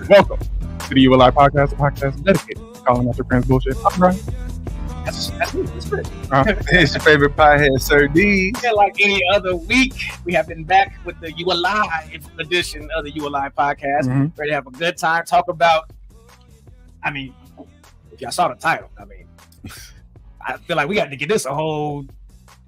Welcome to the ULI Podcast, a podcast dedicated to calling out your friends' bullshit. I'm Brian. That's me. That's good. It's your favorite piehead, Sir D. Yeah, like any other week, we have been back with the ULI edition of the ULI Podcast. Mm-hmm. Ready to have a good time, talk about, if y'all saw the title, I feel like we got to get this a whole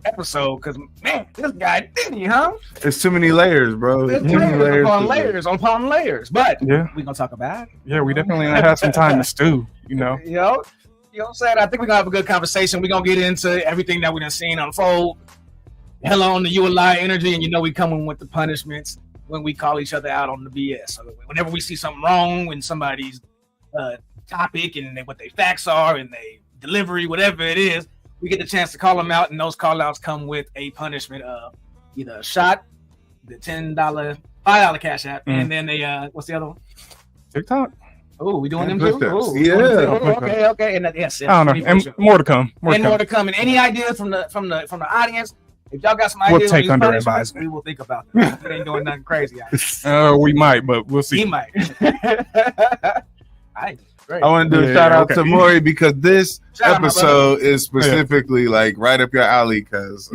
episode because, man, this guy Diddy, huh? It's too many layers, bro. There's Too many layers upon layers. But Yeah. we're going to talk about it. Yeah, we definitely had some time to stew, you know. You know what I'm saying? I think we're going to have a good conversation. We're going to get into everything that we've been seeing unfold. Hello on the ULI energy, and we coming with the punishments when we call each other out on the BS. So whenever we see something wrong in somebody's topic and what their facts are and their delivery, whatever it is, we get the chance to call them out, and those call outs come with a punishment of either a shot, the $10, $5 cash app, and then what's the other one? TikTok. Oh, we doing them too? Ooh, yeah. Okay. And yes. I don't know. And more to come. More to come. And any ideas from the audience? If y'all got some ideas, we'll take under advisement. We will think about them. We ain't doing nothing crazy. We might, but we'll see. He might. Great. I want to do a shout out to Maury because this episode is specifically like right up your alley. Because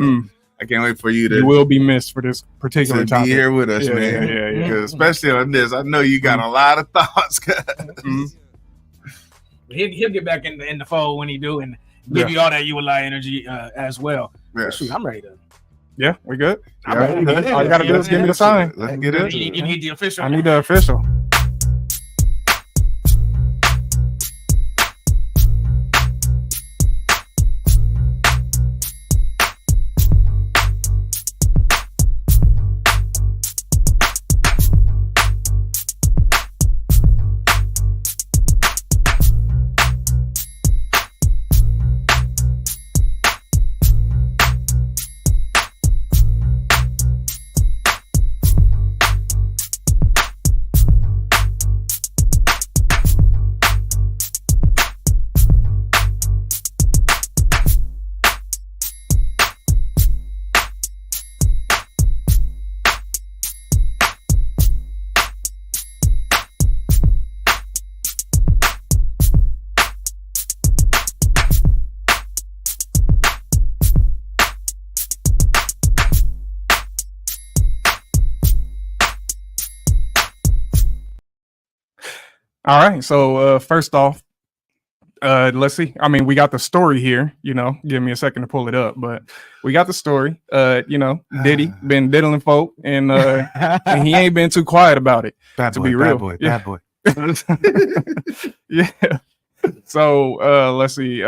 I can't wait for you to. You will be missed for this particular topic. Be here with us, man. Yeah. Because especially on this, I know you got a lot of thoughts. He'll get back in the fold when he do and give you all that ULI energy as well. Yeah. Shoot, I'm ready to. Yeah, we good. I'm ready. All you gotta do is give me the sign. Let's get it. You need the official. I need the official. All right. So first off, let's see. We got the story here. Give me a second to pull it up, but we got the story. Diddy been diddling folk, and he ain't been too quiet about it. Bad to boy, be real, bad boy. Yeah. So let's see.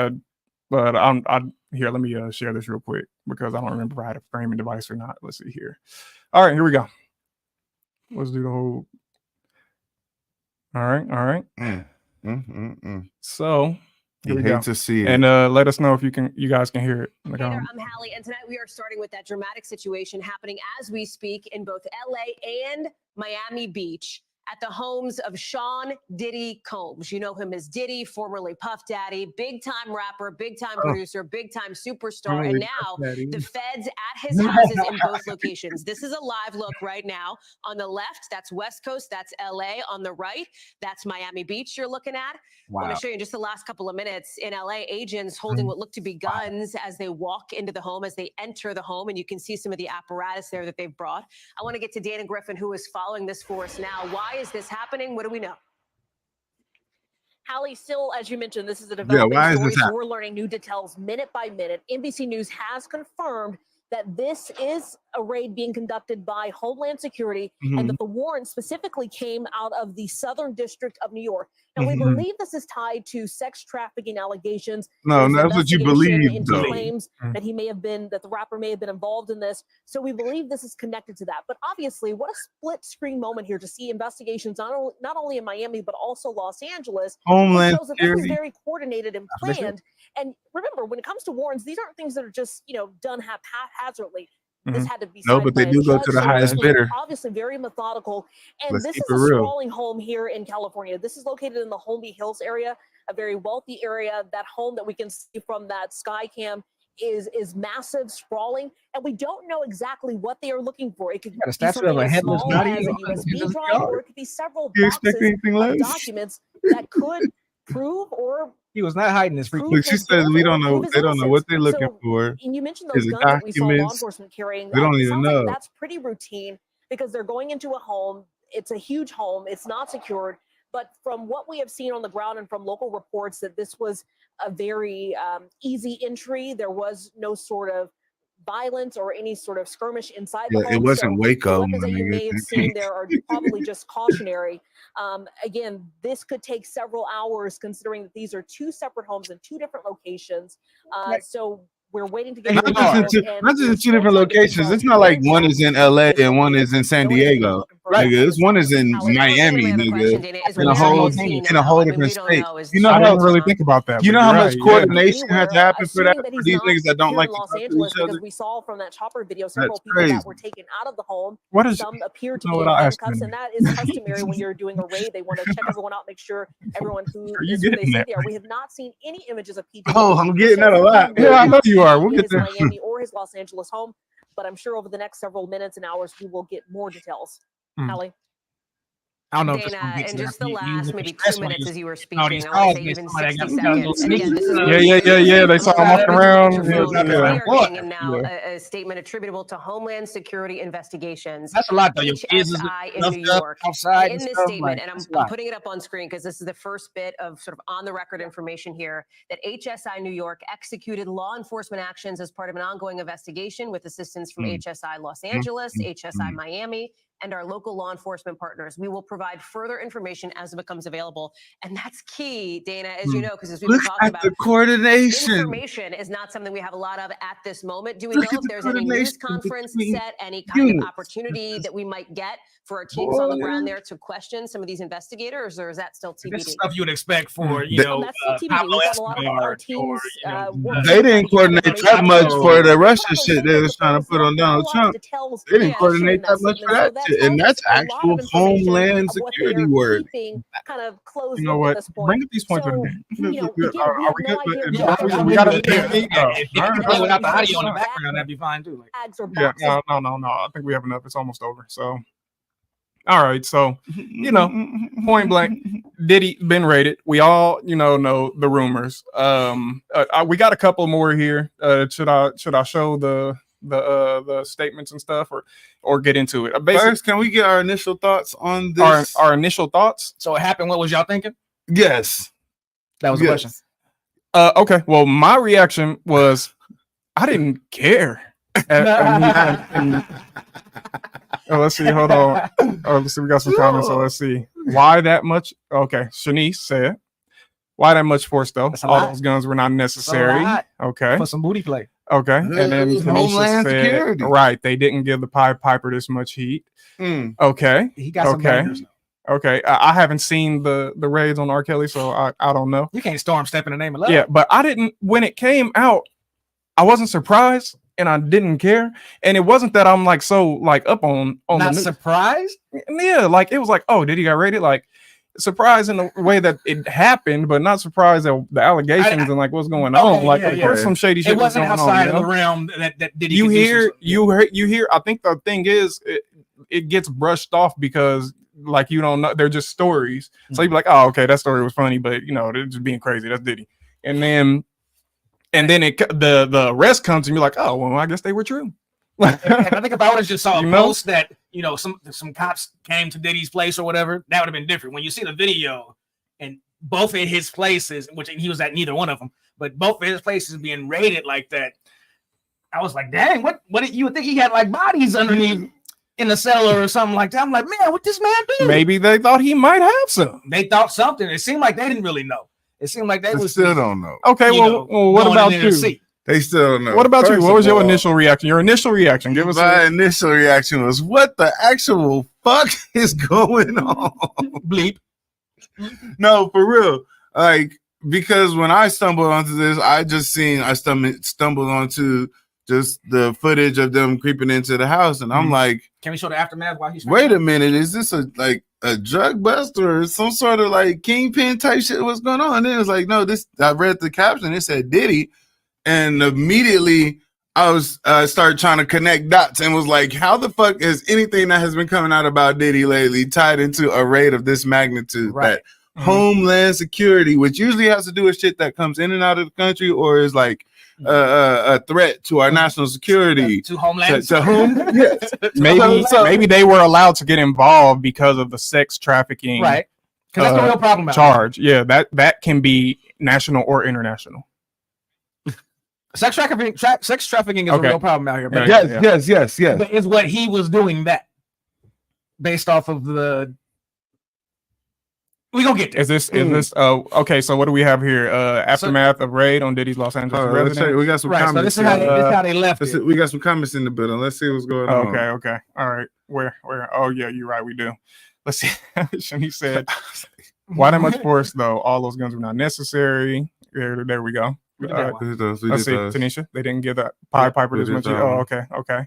But I'm here. Let me share this real quick because I don't remember if I had a framing device or not. Let's see here. All right, here we go. Let's do the whole. All right. So you hate to see it, and let us know if you guys can hear it. Hey there, I'm Hallie, and tonight we are starting with that dramatic situation happening as we speak in both LA and Miami Beach at the homes of Sean Diddy Combs. You know him as Diddy, formerly Puff Daddy, big time rapper, big time producer, big time superstar, and now the feds at his houses in both locations. This is a live look right now. On the left, that's West Coast, that's LA. On the right, that's Miami Beach you're looking at. Wow. I want to show you in just the last couple of minutes in LA, agents holding what look to be guns as they walk into the home, as they enter the home, and you can see some of the apparatus there that they've brought. I want to get to Dana Griffin, who is following this for us now. Why is this happening? What do we know? Hallie, still, as you mentioned, this is a developing story, so we're learning new details minute by minute. NBC News has confirmed that this is a raid being conducted by Homeland Security and that the warrant specifically came out of the Southern District of New York. Now, we believe this is tied to sex trafficking allegations. No, that's what you believe, though. Claims that that the rapper may have been involved in this. So we believe this is connected to that. But obviously, what a split screen moment here to see investigations not only in Miami, but also Los Angeles. Homeland shows that this is very coordinated and planned. And remember, when it comes to warrants, these aren't things that are just, done haphazardly. This had to be no, but they do go to the highest bidder. Obviously, very methodical. And this is a real. sprawling home here in California. This is located in the Holmby Hills area, a very wealthy area. That home that we can see from that sky cam is massive, sprawling, and we don't know exactly what they are looking for. It could be a statue something of a as headless small body as a on the USB end of the drive, yard. or it could be several You expect boxes anything of less? documents that could prove or He was not hiding his freak. prove Look, she his says guilt we or don't know. prove his They don't know what innocence. they're looking So, for. and you mentioned Is those it guns that we saw law documents? enforcement carrying. They don't It even sounds know. like that's pretty routine because they're going into a home. It's a huge home. It's not secured. But from what we have seen on the ground and from local reports, that this was a very easy entry. There was no sort of violence or any sort of skirmish inside the Yeah, home. it wasn't So Waco. the weapons my that you nigga. may have seen there are probably just cautionary. Again, this could take several hours considering that these are two separate homes in two different locations. So we're waiting to get Not just in two different locations. It's not like one is in LA and one is in San Diego. Right. Nigga, this one is in Miami, nigga. In a whole different state. You know I how didn't really think about that. you but know how you're much right, coordination has to happen for that assuming that for he's these not niggas that don't here like in to Los talk to Angeles, each other. because we saw from that chopper video several people crazy. that were taken out of the home. What is? Some appear to know be what in I asked handcuffs, him. and that is customary when you're doing a raid. They want to check everyone out, make sure everyone who Are you is who they getting say that? they are. We have not seen any images of PJ. Oh, I'm getting that a lot. Yeah, I know you are. We'll in get his there. Miami or his Los Angeles home, but I'm sure over the next several minutes and hours we will get more details. Allie? I don't know. Dana, in just the last maybe 2 minutes minutes as you were all speaking, these I calls, want to say they even somebody 60 got a little seconds. And again, this is Yeah. They saw him walking around. We Yeah. are getting in now a statement attributable to Homeland Security Investigations. That's a lot, though. Your kids is HSI in left New up York. outside In and this stuff, statement, like, and that's a I'm lot. putting it up on screen because this is the first bit of sort of on the record information here, that HSI New York executed law enforcement actions as part of an ongoing investigation with assistance from HSI Los Angeles, HSI Miami, and our local law enforcement partners. We will provide further information as it becomes available. And that's key, Dana, as you know, because as we've been Look talking at about, the coordination. information is not something we have a lot of at this moment. Do we know Look at if the there's any news coordination conference between set, any kind of units. opportunity that we might get for our teams on the Boy. ground there to question some of these investigators, or is that still This is TBD? stuff you would expect for, you They- know, That's still TBD. Pablo We've got a lot of Escobar our or, teams you know, working They on didn't trying to coordinate get that much information. for the But Russia those shit they things, was trying to there's put on not a Donald lot of Trump. details They didn't Yeah, coordinate in that much statement. for that that shit. And tells that's us a lot actual of information homeland of what security they're work. keeping kind of closed You know loop what? at this point. Bring up these points with So, me. you know, again, Are we have we no good? idea Yeah, what they're we gotta doing. If you can play without the audio in the Exactly. background, that'd be fine too. Like, Bags or Yeah, boxes. no. I think we have enough. It's almost over. So, all right. So, you know, point blank, Diddy been raided. We all, know the rumors. We got a couple more here. Should I show the statements and stuff, or get into it? First, can we get our initial thoughts on this? Our initial thoughts. so it happened. What was y'all thinking? Yes. That was the question. Okay. Well, my reaction was I didn't care. Let's see. Hold on. Let's see. We got some comments. So let's see. Why that much? Okay. Shanice said, "Why that much force though? That's a All lot. those guns were not necessary." lot. Okay. For some booty play. Okay. And then It was Tanisha Homeland said, Security. right? They didn't give the Pied Piper this much heat. Mm. Okay. He got some Okay. bangers. Okay. I haven't seen the raids on R. Kelly, so I don't know. You can't storm step in the name of love. Yeah, but I didn't. When it came out, I wasn't surprised, and I didn't care. And it wasn't that I'm like so like up on Not the news. surprised. Yeah, like it was like, oh, did he got raided? Like surprised in the way that it happened, but not surprised at the allegations and like what's going on. Okay, Like yeah, of course yeah. some shady shit It wasn't was going outside on, of the realm that did. you hear. I think the thing is it gets brushed off because like you don't know, they're just stories. So you'd be like, oh, okay, that story was funny, but they're just being crazy. That's Diddy. And then the rest comes and you're like, oh, well, I guess they were true. I think if I would have just saw a You know? post that some cops came to Diddy's place or whatever, that would have been different. When you see the video and both of his places, which he was at neither one of them, but both of his places being raided like that, I was like, dang, what you would think he had like bodies underneath in the cellar or something like that. I'm like, man, what this man do? Maybe they thought he might have some. They thought something. It seemed like they didn't really know. It seemed like they They was still don't know. Okay, well, what going about in there to you? see. They still don't know. What about you? First What of was your all, initial reaction? Your initial reaction. Give us My initial reaction was, what the actual fuck is going on? Bleep. No, for real. Like, because when I stumbled onto this, I stumbled onto just the footage of them creeping into the house. And I'm like, Can we show the aftermath while he's wait a minute, is this a drug bust or some sort of like kingpin type shit? What's going on? And then it was like, no, I read the caption, it said Diddy. and immediately I was started trying to connect dots and was like, how the fuck is anything that has been coming out about Diddy lately tied into a raid of this magnitude? Right. That Homeland Security, which usually has to do with shit that comes in and out of the country or is like a threat to our national security. To Homeland. To whom? Yes. Maybe they were allowed to get involved because of the sex trafficking. Right. Because that's the real problem. Charge. Yeah, that can be national or international. Sex trafficking is a real problem out here. But Yes. But it's what he was doing that based off of the. We gonna get there. Is this okay? So what do we have here? Aftermath of raid on Diddy's Los Angeles residence. We got some comments. So this is how they left it. We got some comments in the building. Let's see what's going on. Okay. All right. Where? Oh yeah, you're right. We do. Let's see. Shani said, "Why that much force though? All those guns were not necessary." There we go. Let's see, Tanisha. They didn't give that Pied Piper this much. Oh, okay.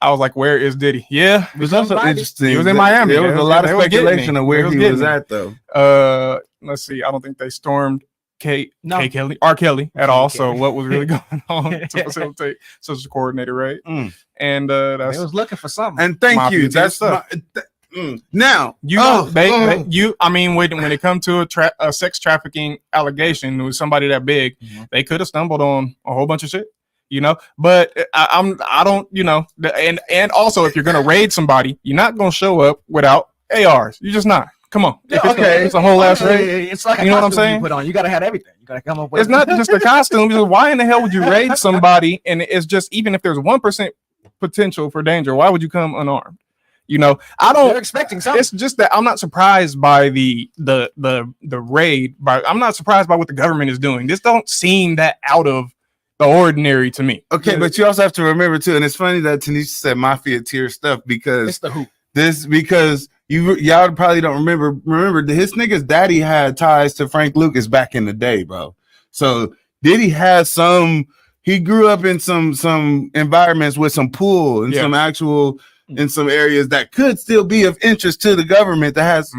I was like, where is Diddy? Yeah, it was also interesting. He was in Miami. There was a lot of speculation of where he was at, though. Let's see. I don't think they stormed R. Kelly at all. So what was really going on to facilitate such a coordinated raid? And that's they was looking for something. And thank you. That's stuff. Now I mean, when it comes to a sex trafficking allegation with somebody that big, they could have stumbled on a whole bunch of shit, But I don't, and also if you're gonna raid somebody, you're not gonna show up without ARs. You're just not. Come on. It's a whole ass raid. It's like you know what I'm saying? You put on. You gotta have everything. You gotta come up with. It's not just a costume. Because why in the hell would you raid somebody? And it's just even if there's 1% potential for danger, why would you come unarmed? I don't. They're expecting something. It's just that I'm not surprised by the raid. I'm not surprised by what the government is doing. This don't seem that out of the ordinary to me. Okay, but you also have to remember too, and it's funny that Tanisha said mafia tier stuff because it's the hoop. Because y'all probably don't remember. Remember, his nigga's daddy had ties to Frank Lucas back in the day, bro. So Diddy had some. He grew up in some environments with some pool and some actual. In some areas that could still be of interest to the government that has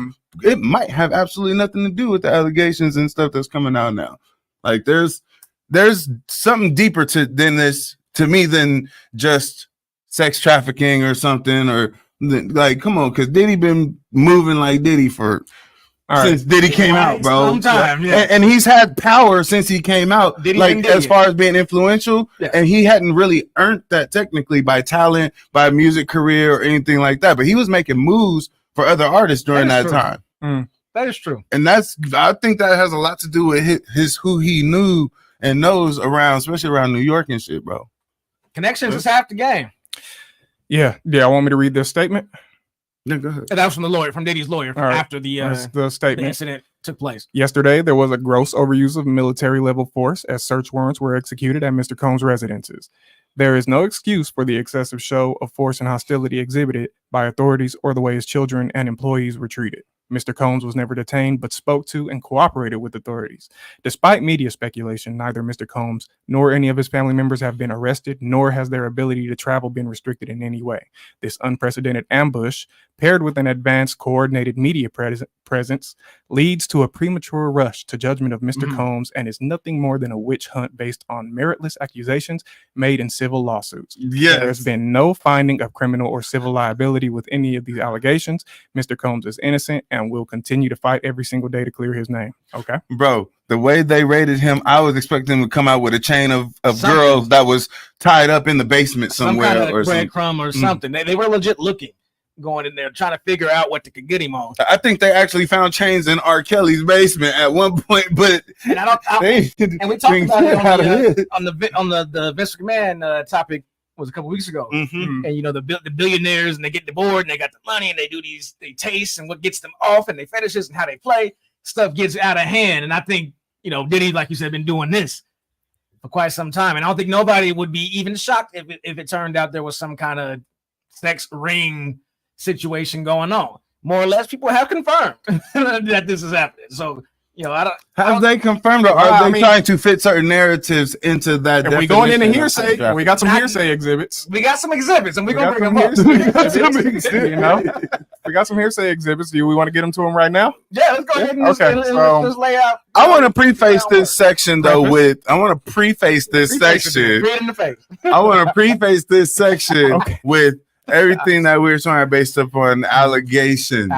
it might have absolutely nothing to do with the allegations and stuff that's coming out now. Like there's something deeper than this to me than just sex trafficking or something or like come on, because Diddy been moving like Diddy since Diddy came out, bro. Sometime, and he's had power since he came out, as far as being influential. Yeah. And he hadn't really earned that technically by talent, by music career, or anything like that. But he was making moves for other artists during that time. That is true. And I think that has a lot to do with his who he knew and knows around, especially around New York and shit, bro. Connections is half the game. Yeah. Want me to read this statement? No, go ahead. That was from Diddy's lawyer after the statement. The incident took place. Yesterday, there was a gross overuse of military level force as search warrants were executed at Mr. Combs' residences. There is no excuse for the excessive show of force and hostility exhibited by authorities or the way his children and employees were treated. Mr. Combs was never detained, but spoke to and cooperated with authorities. Despite media speculation, neither Mr. Combs nor any of his family members have been arrested, nor has their ability to travel been restricted in any way. This unprecedented ambush, paired with an advanced coordinated media presence, leads to a premature rush to judgment of Mr. Combs and is nothing more than a witch hunt based on meritless accusations made in civil lawsuits. Yes. There's been no finding of criminal or civil liability with any of these allegations. Mr. Combs is innocent and will continue to fight every single day to clear his name. Okay, bro. The way they raided him, I was expecting him to come out with a chain of girls that was tied up in the basement somewhere, some kind of or breadcrumb or something. They were legit looking, going in there trying to figure out what they could get him on. I think they actually found chains in R. Kelly's basement at one point, but and we talked about it on the Vince McMahon topic was a couple weeks ago. And the billionaires and they get the board and they got the money and they do they taste and what gets them off and they fetishes and how they play. Stuff gets out of hand, and I think Diddy, like you said, been doing this for quite some time, and I don't think nobody would be even shocked if it turned out there was some kind of sex ring situation going on. More or less, people have confirmed that this is happening. So You know, I don't. Have they confirmed, or are they trying to fit certain narratives into that? If we going into hearsay, we got some hearsay exhibits. We got some exhibits, and we're gonna bring them up. You know, we got some hearsay exhibits. Do we want to get them to them right now? Yeah, let's go ahead and let's lay out. I want to preface this section though with I want to preface this section. Right in the face. I want to preface this section with everything that we're trying based upon allegations.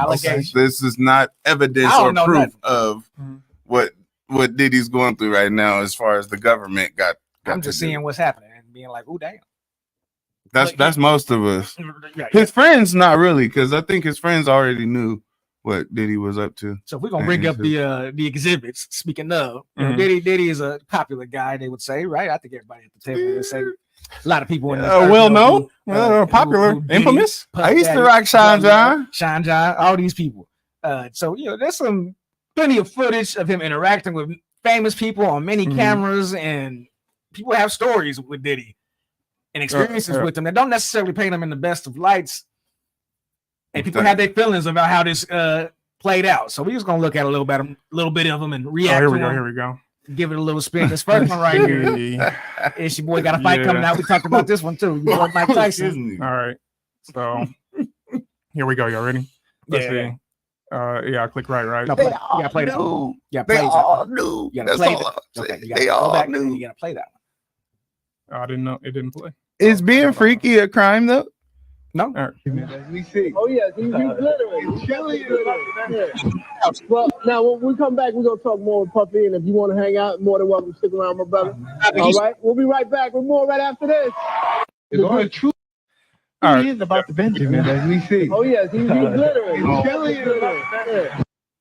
This is not evidence or proof of what Diddy's going through right now as far as the government got I'm just seeing what's happening and being like, oh damn. That's most of us. His friends not really, because I think his friends already knew what Diddy was up to. So if we're gonna bring up the exhibits, speaking of, you know, Diddy is a popular guy, they would say, right? I think everybody at the table would say a lot of people in this well-known, popular, infamous. I used to rock Sean John, all these people. So you know, there's plenty of footage of him interacting with famous people on many cameras, and people have stories with Diddy and experiences with them that don't necessarily paint him in the best of lights. And people have their feelings about how this played out. So we're just gonna look at a little bit of them and react. Here we go. Give it a little spin. This first one right here. It's your boy got a fight coming out. We talked about this one too. You boy Mike Tyson. All right. So here we go. Y'all ready? Let's see. I click right. No, you gotta play that. Yeah, they all knew. That's all I'm saying. They all knew. You gotta play that one. I didn't know it didn't play. Is being freaky a crime though? No. All right. As we see. Oh yeah, he's Well, now when we come back, we're gonna talk more with Puffy, and if you want to hang out, more than welcome to stick around, my brother. All right, we'll be right back with more right after this. It's all true. All right. He is about the Benjamin, as we see. Oh yes, he's glittering.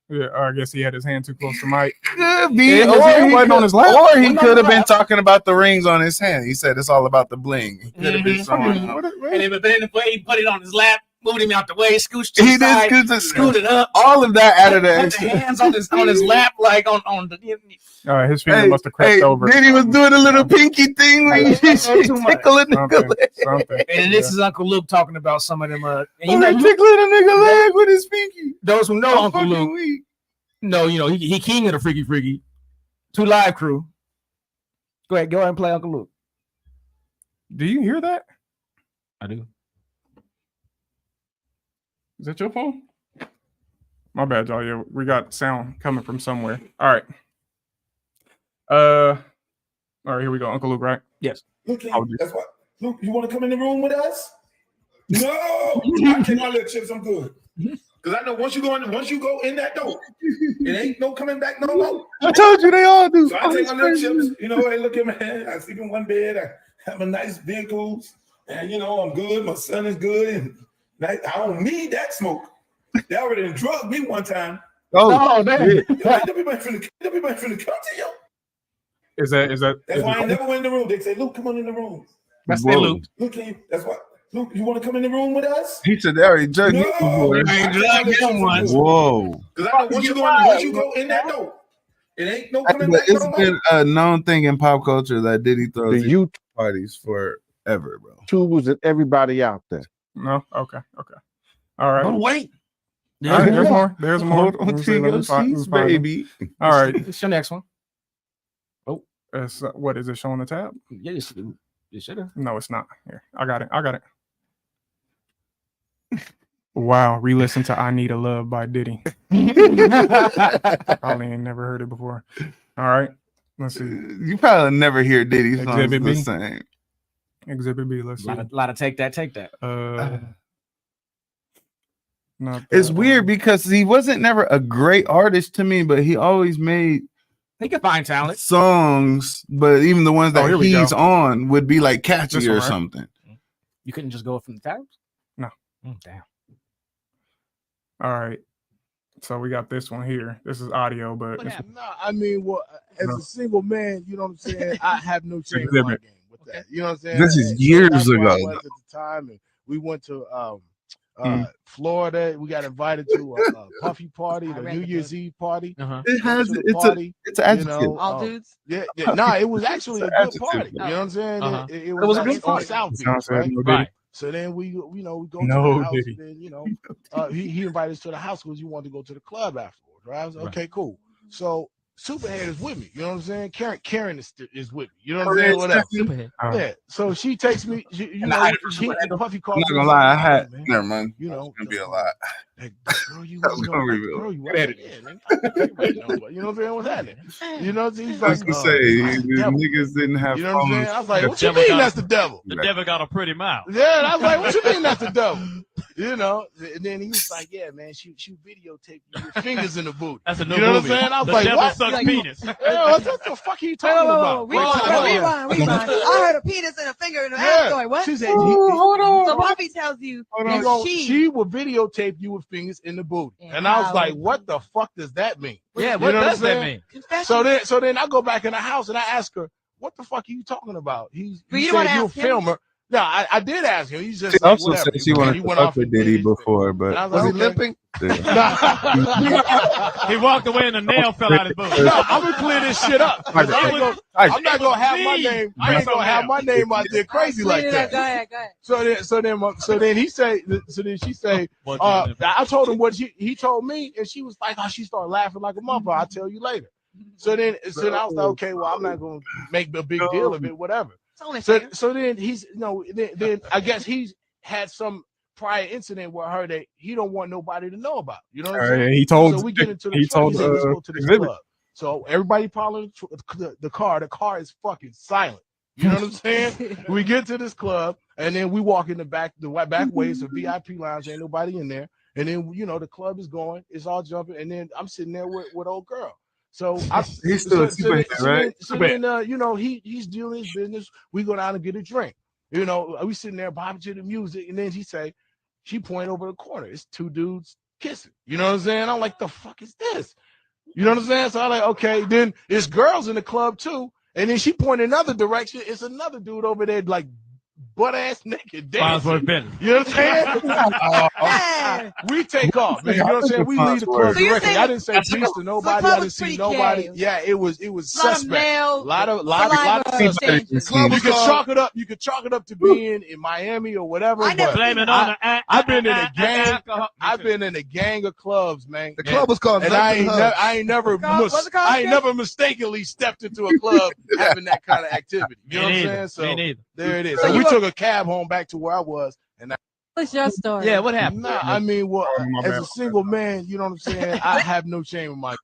Yeah, I guess he had his hand too close to Mike. Could be, on his lap. Or he could have been talking about the rings on his hand. He said it's all about the bling. He could have been showing. And then the way he put it on his lap, moved him out the way, scooched to the side, scooted up. All of that added put the hands on his lap, like on the. His finger must have crept over. Then he was doing a little pinky thing where he tickling a nigga leg. And this is Uncle Luke talking about some of them. And you know, tickling a nigga leg with his pinky. Those who know Uncle Luke. No, you know, he king of the freaky. 2 Live Crew. Go ahead and play Uncle Luke. Do you hear that? I do. Is that your phone? My bad, y'all. Yeah, we got sound coming from somewhere. All right. All right, here we go. Uncle Luke, right? Yes. Luke, that's what. Luke, you want to come in the room with us? No, I take my little chips. I'm good. Because I know once you go in that door, it ain't no coming back no more. I told you they all do. So I take my little chips. You know, hey, look at man. I sleep in one bed. I have a nice vehicles, and you know I'm good. My son is good, and I don't need that smoke. They already drugged me one time. Oh man! Everybody from the country, yo. Is that? That's why I never went in the room. They say, "Luke, come on in the room." That's it, Luke. Luke, that's what. Luke, you want to come in the room with us? He said they already drugged me. Whoa! Because I know once you go in that door, it ain't no coming back. It's been a known thing in pop culture that Diddy throws the youth parties forever, bro. Tubes and everybody out there. No, okay. All right. But wait. All right, there's more. There's more. Baby. All right. It's your next one. Oh, what is it showing the tab? Yeah, you should have. No, it's not. Here, I got it. Wow, re-listen to "I Need a Love" by Diddy. Probably ain't never heard it before. All right, let's see. You probably never hear Diddy songs Exhibit B. the same. Exhibit B. Let's see. A lot of take that. It's weird because he wasn't never a great artist to me, but he always made. He could find talent songs, but even the ones that he's on would be like catchy or something. You couldn't just go from the tabs? No. Damn. All right. So we got this one here. This is audio, but No, I mean, well, as a single man, you know what I'm saying? I have no shame in my game with that. You know what I'm saying? This is years ago. At the time, and we went to Florida. We got invited to a Puffy party, the New Year's Eve party. It's adjective. All dudes? Yeah. Nah, it was actually a good party. You know what I'm saying? It was a good party. South Beach, right? So then we go to the house. And then, he invited us to the house because he wanted to go to the club afterwards, right? I was like, okay, cool. So Superhead is with me. You know what I'm saying? Karen is with me. You know what I'm saying? Whatever. Superhead. Yeah. So she takes me. And the height of Puffy I'm calls not me. gonna lie, I had Man, never mind. you know, It's gonna be a lot. Like, girl, you I was was gonna like, reveal girl, you Good was at like, yeah, nigga, you know what I'm saying? What's happening? You know, he's I like, was gonna say that's the these devil. niggas didn't have You know what I'm saying? phones. I was like, The what you devil mean got that's the devil? The devil got a pretty mouth. Yeah, and I was like, what you mean that's the devil? You know, and then he was like, yeah, man, she videotaped you with fingers in the booty. That's a new You know movie. what I'm saying? I was The like, devil what? sucks Like, penis. Yeah, what the fuck are you talking about? Rewind. I heard a penis and a finger in the ass going. What? She said, Hold on. So Puffy tells you that she will videotape you with fingers in the booty. And I was like, what the fuck does that mean? Yeah, You what know does I'm that saying? mean? So then I go back in the house and I ask her, what the fuck are you talking about? He But you said don't wanna you're a ask him? filmer. No, I did ask him. He's just She like, also whatever. said she wanted to fuck with Diddy before, And but I was like, Was he okay. limping? Nah. He walked away and the nail fell out his boot. No, I'm gonna clear this shit up. 'Cause I'm not gonna have my name. I ain't gonna have my name out there crazy like that. Go ahead. So then he say. So then she say. I told him what he told me, and she was like, "Oh, she started laughing like a motherfucker. I'll tell you later." So then I was like, "Okay, well, I'm not gonna make a big deal of it, whatever." So then then I guess he's had some prior incident with her that he don't want nobody to know about. You know what I'm saying? He told. So we get into the he truck. told. He said, let's go to this Exhibit. club. So everybody following the car. The car is fucking silent. You know what I'm saying? We get to this club and then we walk in the back way. It's a VIP lounge. Ain't nobody in there. And then the club is going. It's all jumping. And then I'm sitting there with old girl. So he's still a Superhead, right? So then he's doing his business. We go down and get a drink. We sitting there bobbing to the music, and then she point over the corner. It's two dudes kissing. You know what I'm saying? I'm like, the fuck is this? You know what I'm saying? So I'm like, okay. Then it's girls in the club too, and then she point another direction. It's another dude over there like butt ass naked dancing. You know what I'm saying? We take off, man. You know what I'm saying? We leave the club directly. I didn't say peace to nobody. I didn't see nobody. Yeah, it was suspect. A lot of suspects. You could chalk it up. You could chalk it up to being in Miami or whatever. Blame it on the I've been in a gang. I've been in a gang of clubs, man. The club was called. And I ain't never mistakenly stepped into a club having that kind of activity. You know what I'm saying? So there it is. So we took a cab home back to where I was, and What's your story? Yeah, what happened? Nah, I mean, as a single man, you know what I'm saying? I have no shame in my.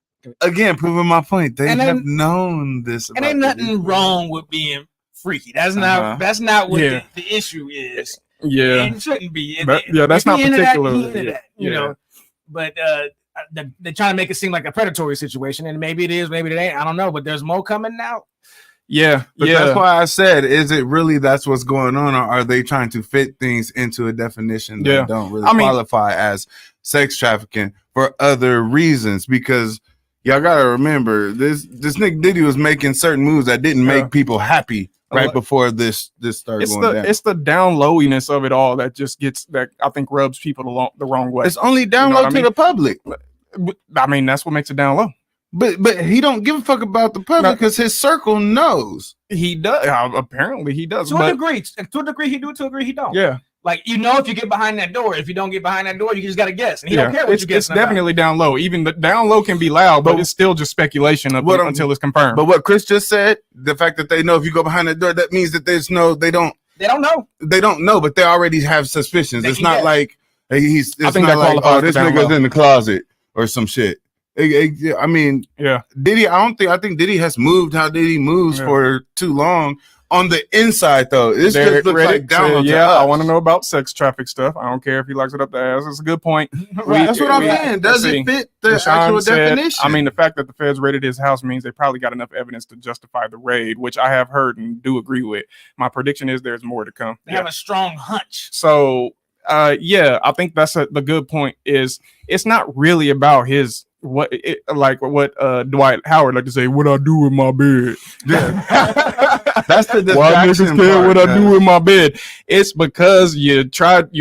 Again, proving my point. They have known this. And ain't nothing wrong with being freaky. That's not what the issue is. Yeah, it shouldn't be. That's not particular. You know, but they're trying to make it seem like a predatory situation, and maybe it is, maybe it ain't. I don't know, but there's more coming out. But that's why I said, is it really that's what's going on, or are they trying to fit things into a definition that don't really qualify as sex trafficking for other reasons? Because y'all gotta remember, this Nick Diddy was making certain moves that didn't make people happy right before this started going down. It's the down lowiness of it all that just that I think rubs people the wrong way. It's only down low to the public. I mean, that's what makes it down low. But he don't give a fuck about the public because his circle knows. He does. Apparently he does. To a degree, he do. To a degree, he don't. Yeah. Like, if you get behind that door. If you don't get behind that door, you just got to guess. And he don't care what you guess. It's definitely down low. Even the down low can be loud, but it's still just speculation until it's confirmed. But what Chris just said, the fact that they know if you go behind the door, that means that they don't know. They don't know, but they already have suspicions. It's not like this nigga's in the closet or some shit. I mean, Diddy. I think Diddy has moved how Diddy moves for too long on the inside, though. This just looks like down. I want to know about sex traffic stuff. I don't care if he likes it up the ass. It's a good point. That's what I'm saying. Does it fit the actual definition? I mean, the fact that the feds raided his house means they probably got enough evidence to justify the raid, which I have heard and do agree with. My prediction is there's more to come. They have a strong hunch. So, I think that's the good point. Is it's not really about his. What Dwight Howard like to say, what I do with my bed. That's the distraction. Why niggas care what I do with my bed? It's because you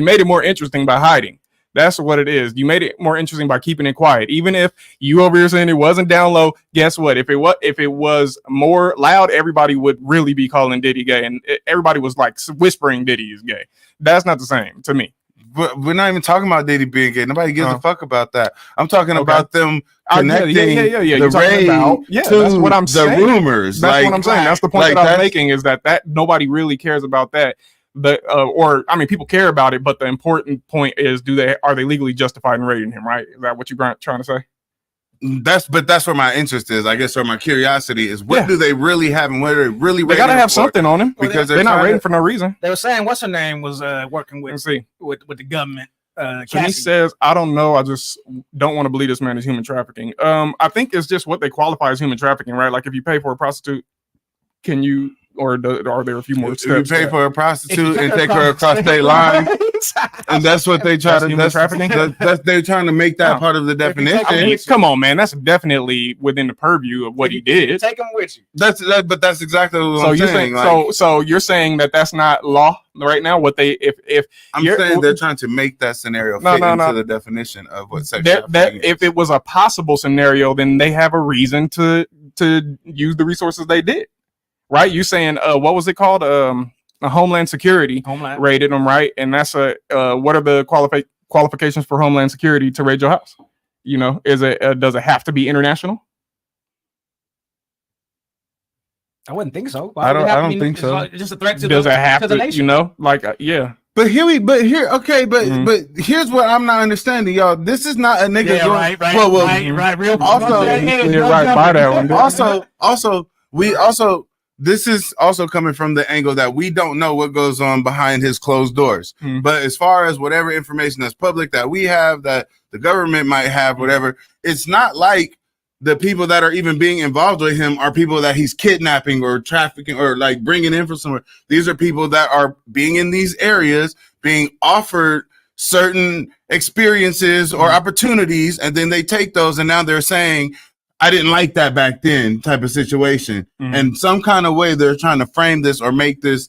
made it more interesting by hiding. That's what it is. You made it more interesting by keeping it quiet. Even if you over here saying it wasn't down low, guess what? If it was more loud, everybody would really be calling Diddy gay, and everybody was like whispering Diddy is gay. That's not the same to me. we're not even talking about Diddy being gay. Nobody gives a fuck about that. I'm talking about them connecting the raid that's what I'm the saying. rumors. That's what I'm saying. That's the point that I'm making is that nobody really cares about that. Or I mean, people care about it, but the important point is, are they legally justified in raiding him? Right? Is that what you're trying to say? That's where my interest is. I guess where my curiosity is. What do they really have, and what are they really? They gotta have something on him because they're not raiding for no reason. They were saying what's her name was working with the government. So he says, I don't know. I just don't want to believe this man is human trafficking. I think it's just what they qualify as human trafficking, right? Like if you pay for a prostitute, can you? Or are there a few more steps? You pay for a prostitute and take her across state lines, and that's what they try to. That's trafficking. They're trying to make that part of the definition. I mean, come on, man. That's definitely within the purview of what he did. Take him with you. But that's exactly what I'm saying. So you're saying that that's not law right now? What they if I'm saying they're trying to make that scenario fit into the definition of what sex trafficking is. If it was a possible scenario, then they have a reason to use the resources they did. Right, you saying what was it called? A Homeland Security raided them, right? And that's what are the qualifications for Homeland Security to raid your house? You know, does it have to be international? I wouldn't think so. I don't think so. It's just a threat to does the, it have to to, the nation. you know, like yeah. But here's what I'm not understanding, y'all. This is not a nigga. Yeah, right. Real. Also, this is also coming from the angle that we don't know what goes on behind his closed doors. But as far as whatever information that's public that we have, that the government might have, whatever, it's not like the people that are even being involved with him are people that he's kidnapping or trafficking or like bringing in from somewhere. These are people that are being in these areas, being offered certain experiences or opportunities, and then they take those and now they're saying, I didn't like that back then type of situation. And some kind of way they're trying to frame this or make this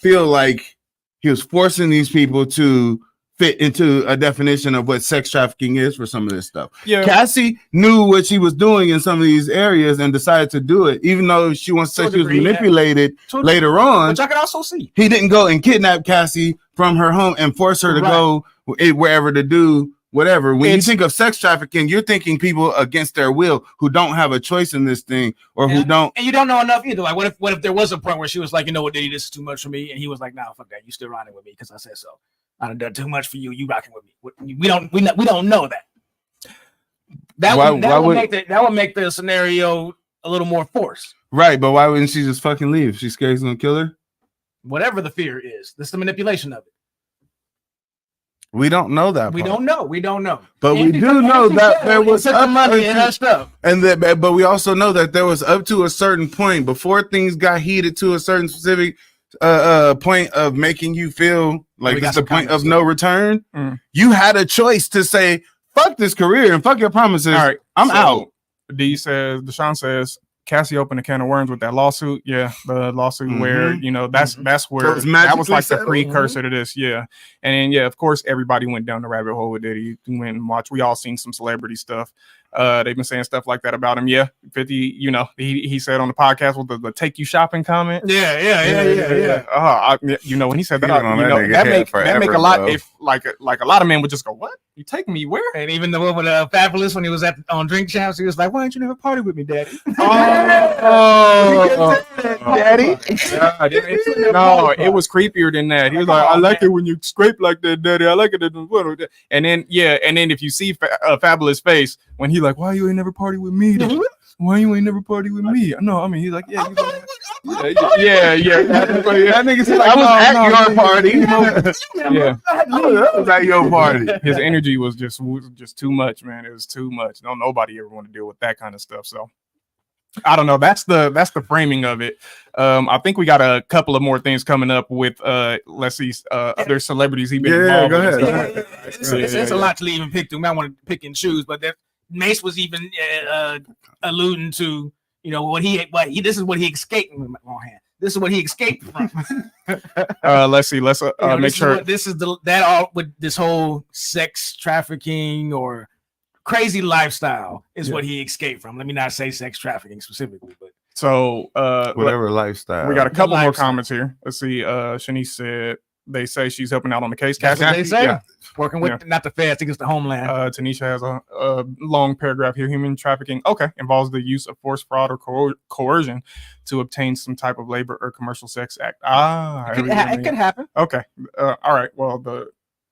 feel like he was forcing these people to fit into a definition of what sex trafficking is for some of this stuff. Yeah. Cassie knew what she was doing in some of these areas and decided to do it, even though she wants to say she was manipulated later on. Which I can also see. He didn't go and kidnap Cassie from her home and force her to go wherever to do whatever. When you think of sex trafficking, you're thinking people against their will who don't have a choice in this thing or who don't. And you don't know enough either. Like, what if there was a point where she was like, you know what, Diddy, this is too much for me, and he was like, nah, fuck that, you still riding with me because I said so. I done too much for you. You rocking with me. We don't know that. That would make the scenario a little more forced. Right, but why wouldn't she just fucking leave? She's scared he's gonna kill her. Whatever the fear is, this is the manipulation of it. We don't know that. We don't know. But we do know that there was money in her stuff. But we also know that there was up to a certain point before things got heated to a certain specific point of making you feel like it's the point of no return. You had a choice to say, fuck this career and fuck your promises. All right, I'm out. Deshaun says Cassie opened a can of worms with that lawsuit. Yeah, the lawsuit where, you know, that's where that was like the precursor to this. Yeah. And then, of course, everybody went down the rabbit hole with Diddy. Went and watched. We all seen some celebrity stuff. They've been saying stuff like that about him. Yeah. 50, you know, he said on the podcast with the take you shopping comment. Yeah. You know, when he said that, that make a lot. If like a lot of men would just go, what? You take me where? And even the one with Fabulous when he was on Drink Champs, he was like, why don't you never party with me, Daddy? Daddy. No, it was creepier than that. He was like, I like it when you scrape like that, Daddy. I like it. And then if you see Fabulous face when he like, why you ain't never party with me? Why you ain't never party with me? No, I mean, he's like, yeah. That nigga said, I was at your party. Yeah, I was at your party. His energy was just too much, man. It was too much. Nobody ever want to deal with that kind of stuff. So I don't know. That's the framing of it. I think we got a couple of more things coming up with let's see other celebrities he been involved go with. ahead. It's a lot to even pick through. I want to pick and choose, but Mace was even alluding to, you know, this is what he escaped with my wrong hand. This is what he escaped from. Let's see. Let's make sure this is all with this whole sex trafficking or crazy lifestyle is what he escaped from. Let me not say sex trafficking specifically, but so whatever lifestyle. We got a couple more comments here. Let's see. Shanice said they say she's helping out on the case. That's what they say. Yeah. Working with not the Fed, I think it's the Homeland. Tanisha has a long paragraph here. Human trafficking, involves the use of force, fraud, or coercion to obtain some type of labor or commercial sex act. It could happen. Okay. All right. Well,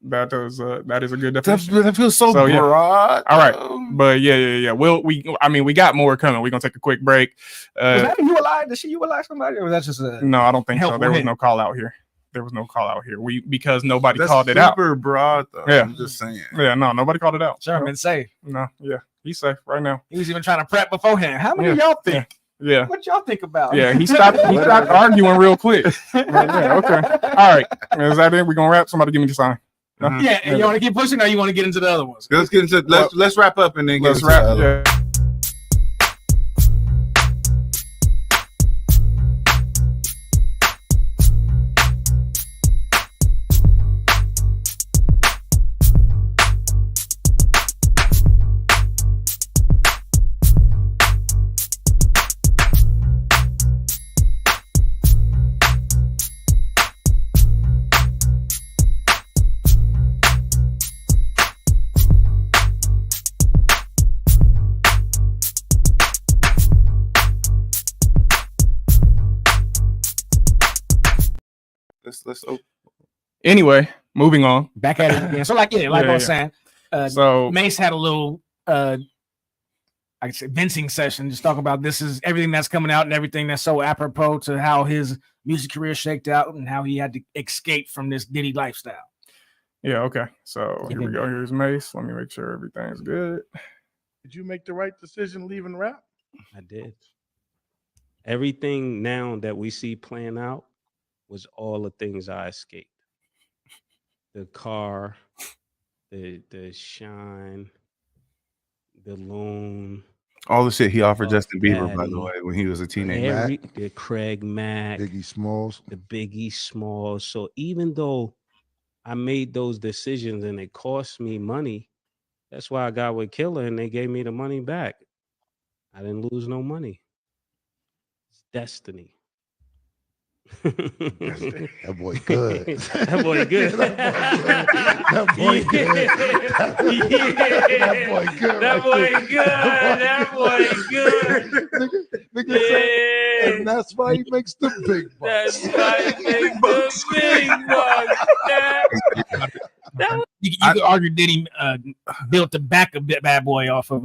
that is a good definition. That feels so broad. Yeah. All right. But yeah. We got more coming. We're gonna take a quick break. Was that you alive? Did she you alive somebody, or was that just a no? I don't think so. There was hint? no call out here. Because nobody That's called it out. super broad, though. Yeah. I'm just saying. Yeah, no, nobody called it out. Sherman safe. No, yeah, he's safe right now. He was even trying to prep beforehand. How many of y'all think? Yeah. What y'all think about? Yeah, he stopped arguing real quick. Yeah, okay. All right. Is that it? We're gonna wrap. Somebody give me the sign. Yeah, and you want to keep pushing, or you want to get into the other ones? Let's get into let's wrap up and then Let's get into wrap. the other. Yeah. Let's Anyway, moving on. Back at it again. So I was saying, So Mace had a little I could say venting session, just talk about this is everything that's coming out and everything that's so apropos to how his music career shaked out and how he had to escape from this Diddy lifestyle. yeah, okay. So here we go. Here's Mace. Let me make sure everything's good. Did you make the right decision leaving rap? I did. Everything now that we see playing out was all the things I escaped. The car, the shine, the loan. all the shit he offered Puff Justin Bieber, by the Daddy, way, when he was a teenager. the Craig Mack, Biggie Smalls. the Biggie Smalls. So even though I made those decisions and it cost me money, that's why I got with Killer and they gave me the money back. I didn't lose no money. It's destiny. That boy good. That boy good. That boy good. That boy good. That boy good. That boy good. Nigga said, and that's why he makes the big bucks. That's why he makes the big bucks. You could argue Diddy built the back of that bad boy off of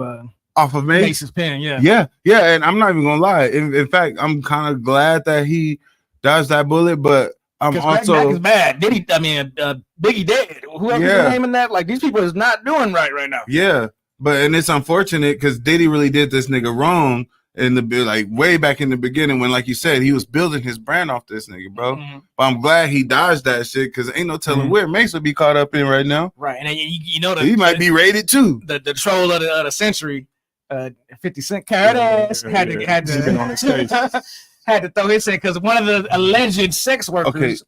Mace? Mace's pen. Yeah, and I'm not even gonna lie. In fact, I'm kind of glad that he dodged that bullet, but I'm also Craig Mack is bad. Diddy, Biggie dead. Whoever's naming that, like these people is not doing right now. Yeah, and it's unfortunate because Diddy really did this nigga wrong in the way back in the beginning when, like you said, he was building his brand off this nigga, bro. Mm-hmm. But I'm glad he dodged that shit because ain't no telling where Mace would be caught up in right now. Right, and then you know he might be raided too. The troll of the century, 50 Cent, Carrot ass had to on his stage. Had to throw his in because one of the alleged sex workers,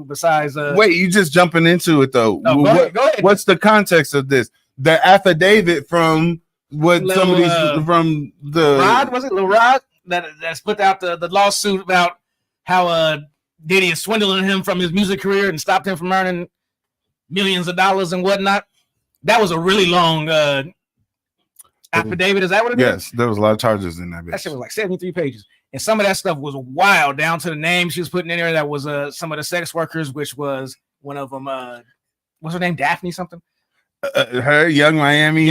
besides wait, you just jumping into it though. No, go ahead. What's the context of this? The affidavit from what somebody's from the Rod, was it Lil Rod that's put out the lawsuit about how Diddy is swindling him from his music career and stopped him from earning millions of dollars and whatnot. That was a really long affidavit. Is that what it is? Yes, there was a lot of charges in that bitch. That shit was like 73 pages. And some of that stuff was wild, down to the name she was putting in there. That was some of the sex workers, which was one of them. What's her name? Daphne something? Her Young Miami.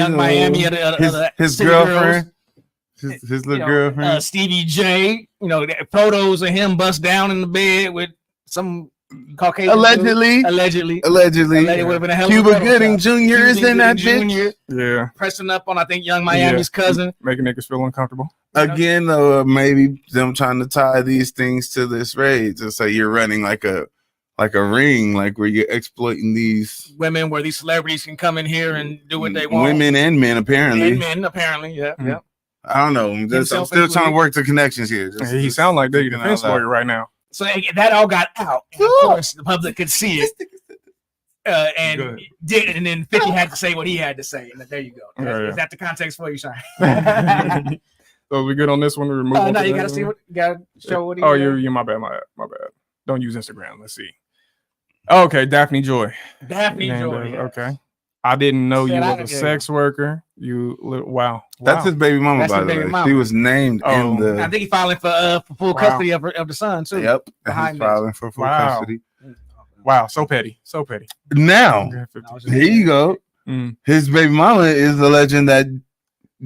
His girlfriend. His little girlfriend. Stevie J. Photos of him bust down in the bed with some Caucasian. Allegedly. Cuba Gooding Jr. is in that bitch. Yeah. Pressing up on, I think, Young Miami's cousin. Making niggas feel uncomfortable. Again, though, maybe them trying to tie these things to this raid to say you're running like a ring, like where you're exploiting these women, where these celebrities can come in here and do what they want. Women and men, apparently. Yeah. I don't know. I'm still trying to work the connections here. He sound like the defense lawyer right now. So that all got out. And of course, the public could see it. And then 50 had to say what he had to say. And there you go. Is that the context for you, Shine? So we good on this one? No, you gotta see what you gotta show what he you're my bad. Don't use Instagram. Let's see. Okay, Daphne Joy. Daphne Named Joy. her, Yes. Okay. I didn't know Said you I was a didn't- sex worker. Wow. That's his baby mama, That's by his the baby way. mama. She was named in Oh. the. I think he's filing for full Wow. custody of the son too. Yep. Behind He's this. filing for full custody. Wow, so petty. So petty. Now, here you go. Mm. His baby mama is alleging that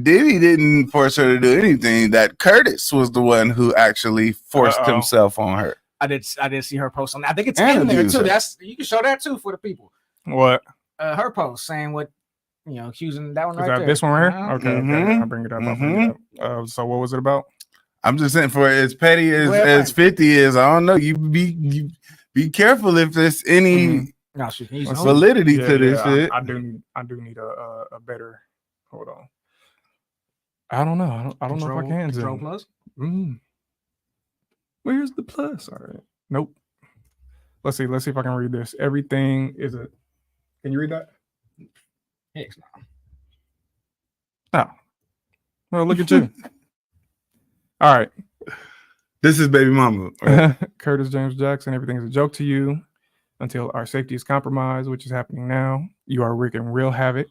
Diddy didn't force her to do anything, that Curtis was the one who actually forced himself on her. I did see her post on that. I think it's And in there abuse too. her. That's you can show that too for the people. What? Her post saying what accusing that one Is right that there. this one right here? Uh-huh. Okay, okay. I'll bring it up. I'll bring it up. So what was it about? I'm just saying, for as petty Go ahead, as 50 is, I don't know. You be careful if there's any No, he's validity to this shit. I do need a better. Hold on. I don't know. I don't know if I can. Control plus. Where's the plus? All right. Nope. Let's see if I can read this. Everything is a. Can you read that? Heck no. Well, look at you. All right. This is baby mama. Right? Curtis James Jackson. Everything is a joke to you until our safety is compromised, which is happening now. You are wreaking real havoc.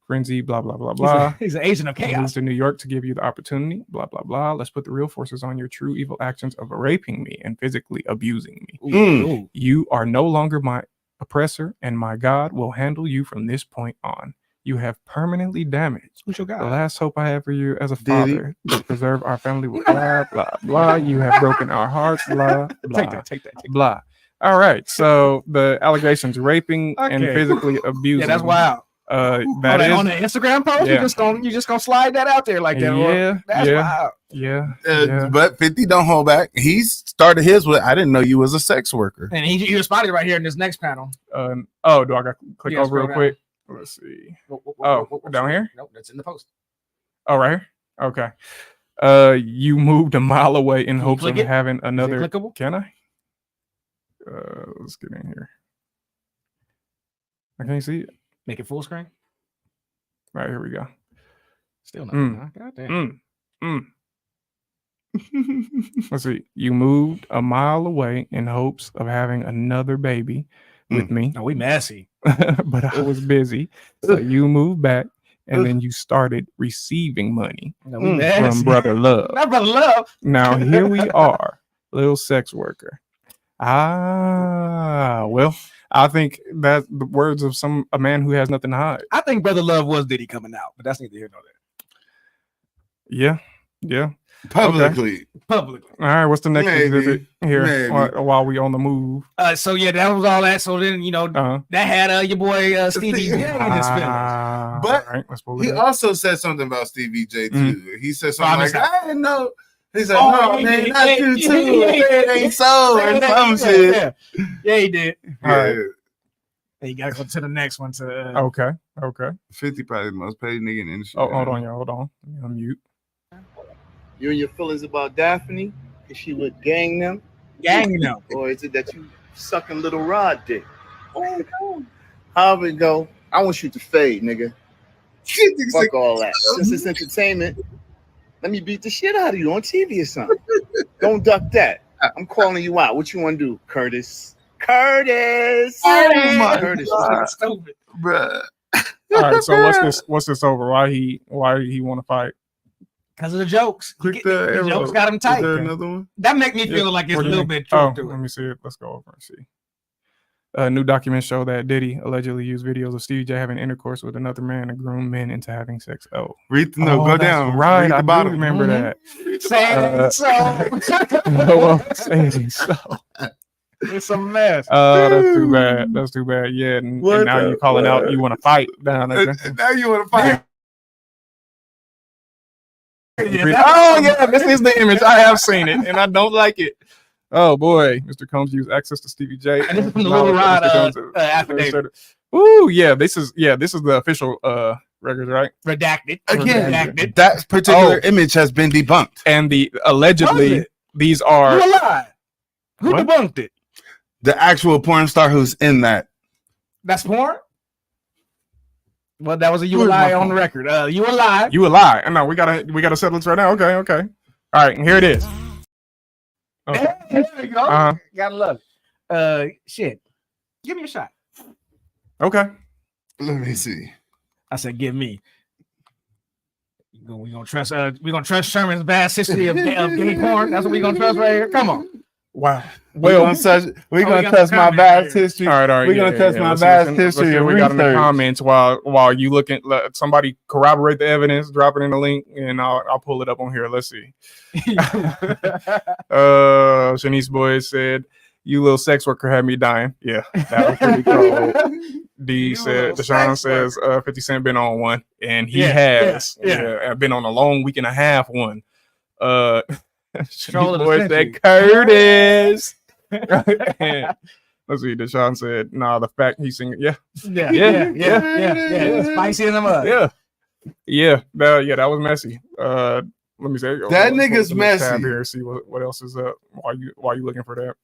Frenzy, blah, blah, blah, blah. He's an agent of chaos. Moved to New York to give you the opportunity, blah, blah, blah. Let's put the real forces on your true evil actions of raping me and physically abusing me. Ooh. You are no longer my oppressor, and my God will handle you from this point on. You have permanently damaged Who's your God? the last hope I have for you as a Diddy. father to preserve our family with blah, blah, blah. You have broken our hearts, blah, blah, Take that. blah. All right. So the allegations, raping and Okay. physically abusing. Yeah, that's wild. That is on the Instagram post. Yeah. You just gonna slide that out there like that. Yeah, That's yeah. wild. Yeah. But 50 don't hold back. He started his with, I didn't know you was a sex worker. And he responded right here in this next panel. Do I got to click Yeah, over real scroll quick? Let's see. Down here? Nope, that's in the post. Oh, right here. Okay. You moved a mile away in you hopes of click it? having Is it another. clickable? Can I? Let's get in here. I can't see it. Make it full screen. Right, here we go. Still not. God damn. Let's see. You moved a mile away in hopes of having another baby with me. No, we messy. But I was busy. So you moved back and then you started receiving money No, we messy. from Brother Love. Not Brother Love. Now here we are, little sex worker. Well, I think that the words of a man who has nothing to hide. I think Brother Love was Diddy coming out, but that's neither here nor there. Yeah. Publicly. Publicly. All right, what's the next Maybe. exhibit here Maybe. while we on the move? So yeah, that was all that. So then that had your boy Stevie J in his feelings. But all right, let's pull it he up. also said something about Stevie J too. He said something like, Promise. I didn't know. He said, Oh, no, yeah, man, yeah, not yeah, you yeah, too. yeah, It ain't so. Or some shit. Yeah, he did. All right. Hey, you gotta go to the next one. To Okay. 50 probably the most paid nigga in the industry. Oh, hold on, y'all. Hold on. I'm mute. You and your feelings about Daphne? Is she would gang them? Gang them. Or is it that you sucking little Rod dick? However it go, I want you to fade, nigga. Fuck all that. Since it's entertainment, let me beat the shit out of you on TV or something. Don't duck that. I'm calling you out. What you want to do, Curtis? Curtis! Oh my Curtis. God. Stupid. Bruh. All right, so what's this over? Why he want to fight? Because of the jokes. Click the arrow. jokes got him tight. Is there another one? That make me feel like it's a What do you little think? bit truth to let it. me see it. Let's go over and see. New documents show that Diddy allegedly used videos of Stevie J having intercourse with another man and groomed men into having sex. Go Go down. Right, Read the I bottom. do remember that. Saying so. No, I'm saying so. It's a mess. That's too bad. That's too bad. Yeah, and now you're calling out. You want to fight down there. Now you want to fight. Oh yeah, this is the image. I have seen it, and I don't like it. Oh boy, Mr. Combs used access to Stevie J. And this is from the Little Rod affidavit. Ooh, yeah, this is the official records, right? Redacted. Again, Redacted. that particular image has been debunked. And the allegedly these Who are alive? Who What? debunked it? The actual porn star who's in that. That's porn? Well, that was a you Where's lie my on the record. You a lie. you a lie. And no, we gotta settle this right now. Okay. All right, and here it is. Okay. There you go. Gotta love it. Shit. Give me a shot. Okay. Let me see. I said, give me. We gonna trust Sherman's vast history of gay porn. That's what we gonna trust right here. Come on. Wow. Well, we gonna trust my vast history. All right. We're gonna trust my vast history of we got in the research. comments while you looking. Somebody corroborate the evidence. Drop it in the link, and I'll pull it up on here. Let's see. Shanice Boys said, "You little sex worker had me dying." Yeah, that was pretty cool. D said, Deshaun says, 50 Cent been on one, and he has. Yeah, been on a long week and a half one. Shanice Boys said, Curtis. And, let's see. Deshaun said, "Nah, the fact he's singing, yeah, spicy in the mud, yeah, that was messy. Let me say that nigga's messy. Here, see what else is up while you looking for that.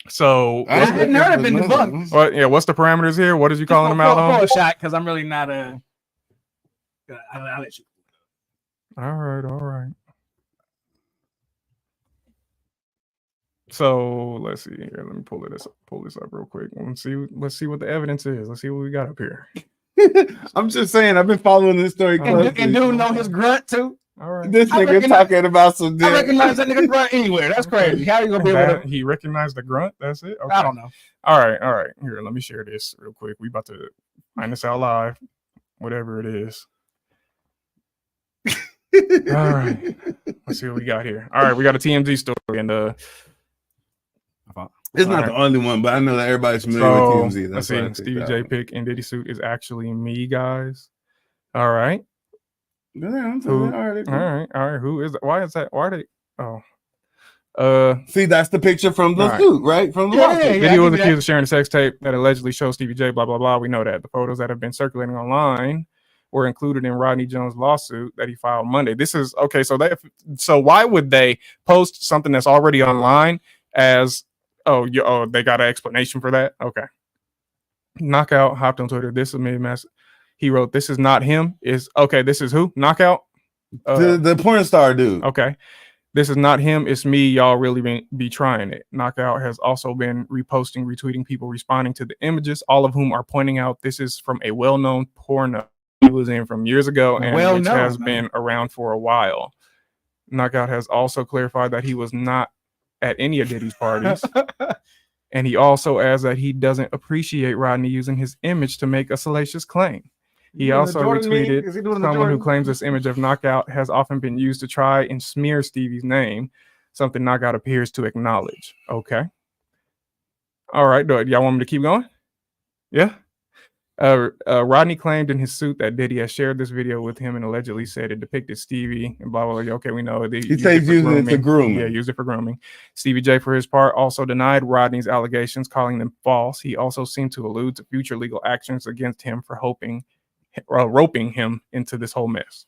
So I hadn't heard of it debunked. What's the parameters here? What is you calling them out on? Pull a shot because I'm really not a. I'll let you. All right. So let's see here. Let me pull this up real quick. Let's see what the evidence is. Let's see what we got up here. I'm just saying, I've been following this story closely. And dude know his grunt too. All right. This nigga talking about some dick. I recognize that nigga grunt anywhere. That's crazy. How you gonna be able to? He recognized the grunt. That's it. Okay. I don't know. All right. Here, let me share this real quick. We about to find this out live, whatever it is. All right. Let's see what we got here. All right, we got a TMZ story, and it's not the only one, but I know that everybody's familiar with TMZ. Let's see. Stevie J pick in Diddy suit is actually me, guys. All right. Yeah, all right. Who is that? Why is that? Why are they? See, that's the picture from the suit, right? From the Video was accused of sharing a sex tape that allegedly shows Stevie J. Blah blah blah. We know that the photos that have been circulating online were included in Rodney Jones' lawsuit that he filed Monday. This is okay. So why would they post something that's already online as they got an explanation for that? Okay. Knockout hopped on Twitter. This is me, mess. He wrote, "This is not him." This is who? Knockout? The porn star dude. Okay. "This is not him. It's me. Y'all really be trying it." Knockout has also been reposting, retweeting people responding to the images, all of whom are pointing out this is from a well-known porno he was in from years ago and which has been around for a while. Knockout has also clarified that he was not at any of Diddy's parties. And he also adds that he doesn't appreciate Rodney using his image to make a salacious claim. He also retweeted someone who claims this image of Knockout has often been used to try and smear Stevie's name, something Knockout appears to acknowledge. Okay. All right. Y'all want me to keep going? Yeah. Rodney claimed in his suit that Diddy has shared this video with him and allegedly said it depicted Stevie and blah, blah, blah. Okay, we know. He says using it for grooming. Yeah, used it for grooming. Stevie J, for his part, also denied Rodney's allegations, calling them false. He also seemed to allude to future legal actions against him for roping him into this whole mess.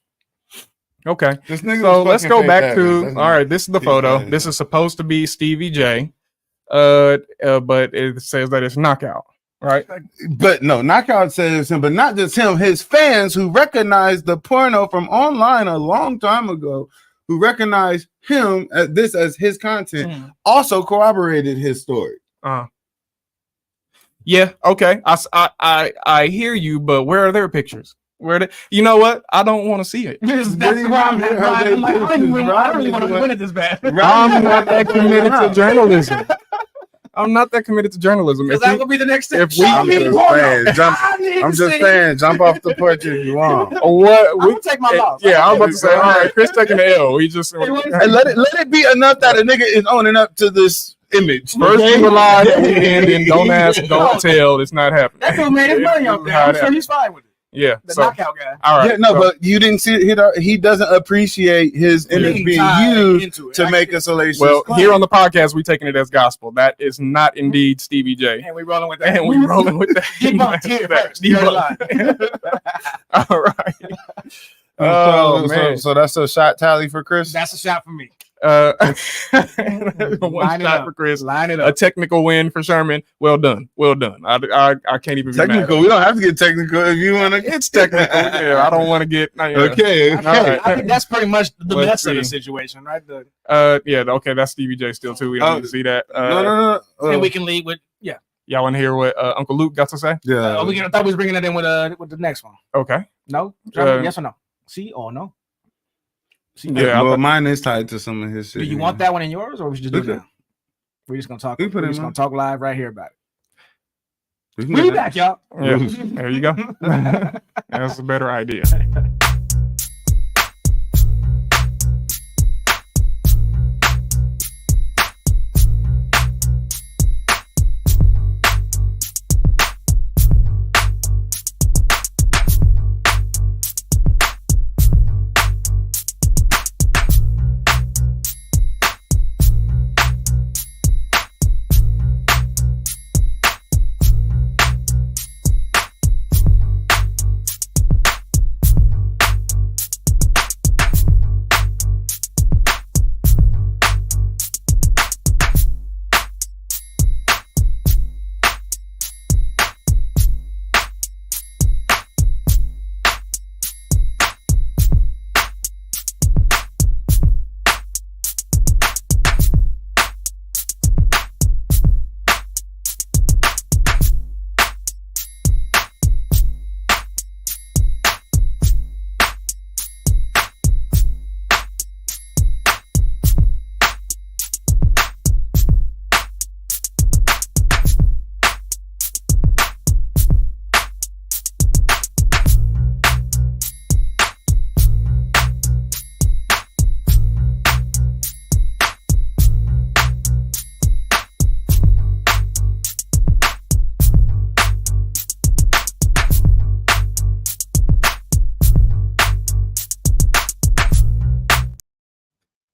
Okay, so let's go back to, all right, this is the photo. This is supposed to be Stevie J, but it says that it's Knockout. Right, but no, Knockout says him, but not just him. His fans who recognized the porno from online a long time ago, who recognized him as his content, also corroborated his story. Yeah, okay, I hear you, but where are their pictures? You know what? I don't want to see it. That's why I'm like, I don't really want to win it this bad. I'm not that committed to journalism. I'm not that committed to journalism. Because that will be the next step. I'm just saying, jump off the porch if you want. What? I'm gonna take my loss. Yeah, I was about to say, all right, Chris taking the L. We just and let it be enough that a nigga is owning up to this image. First we rely, and don't ask, don't tell. It's not happening. That dude made his money up there. I'm sure he's fine with it. Yeah, the Knockout guy. All right. Yeah, no, but you didn't see it. He doesn't appreciate his image being used to make a salacious claim. Here on the podcast, we taking it as gospel. That is not indeed Stevie J. And we rolling with that. Debunked here first. All right. Man. So that's a shot tally for Chris. That's a shot for me. One shot for Chris. Line it up. A technical win for Sherman. Well done. I can't even be technical. Mad. We don't have to get technical if you want to. It's technical. Yeah, I don't want to get. Okay. Right. I think that's pretty much the best of the situation, right? Yeah. Okay. That's Stevie J still too. We don't need to see that. And we can lead with Y'all want to hear what Uncle Luke got to say? Yeah. I thought we was bringing that in with the next one. Okay. No? Yes or no? See or no? See, Yeah, well, mine is tied to some of his shit. Do you want that one in yours, or we should just do it now? We're just gonna talk. We're just gonna talk live right here about it. We'll be back, y'all. Yeah, there you go. That's a better idea.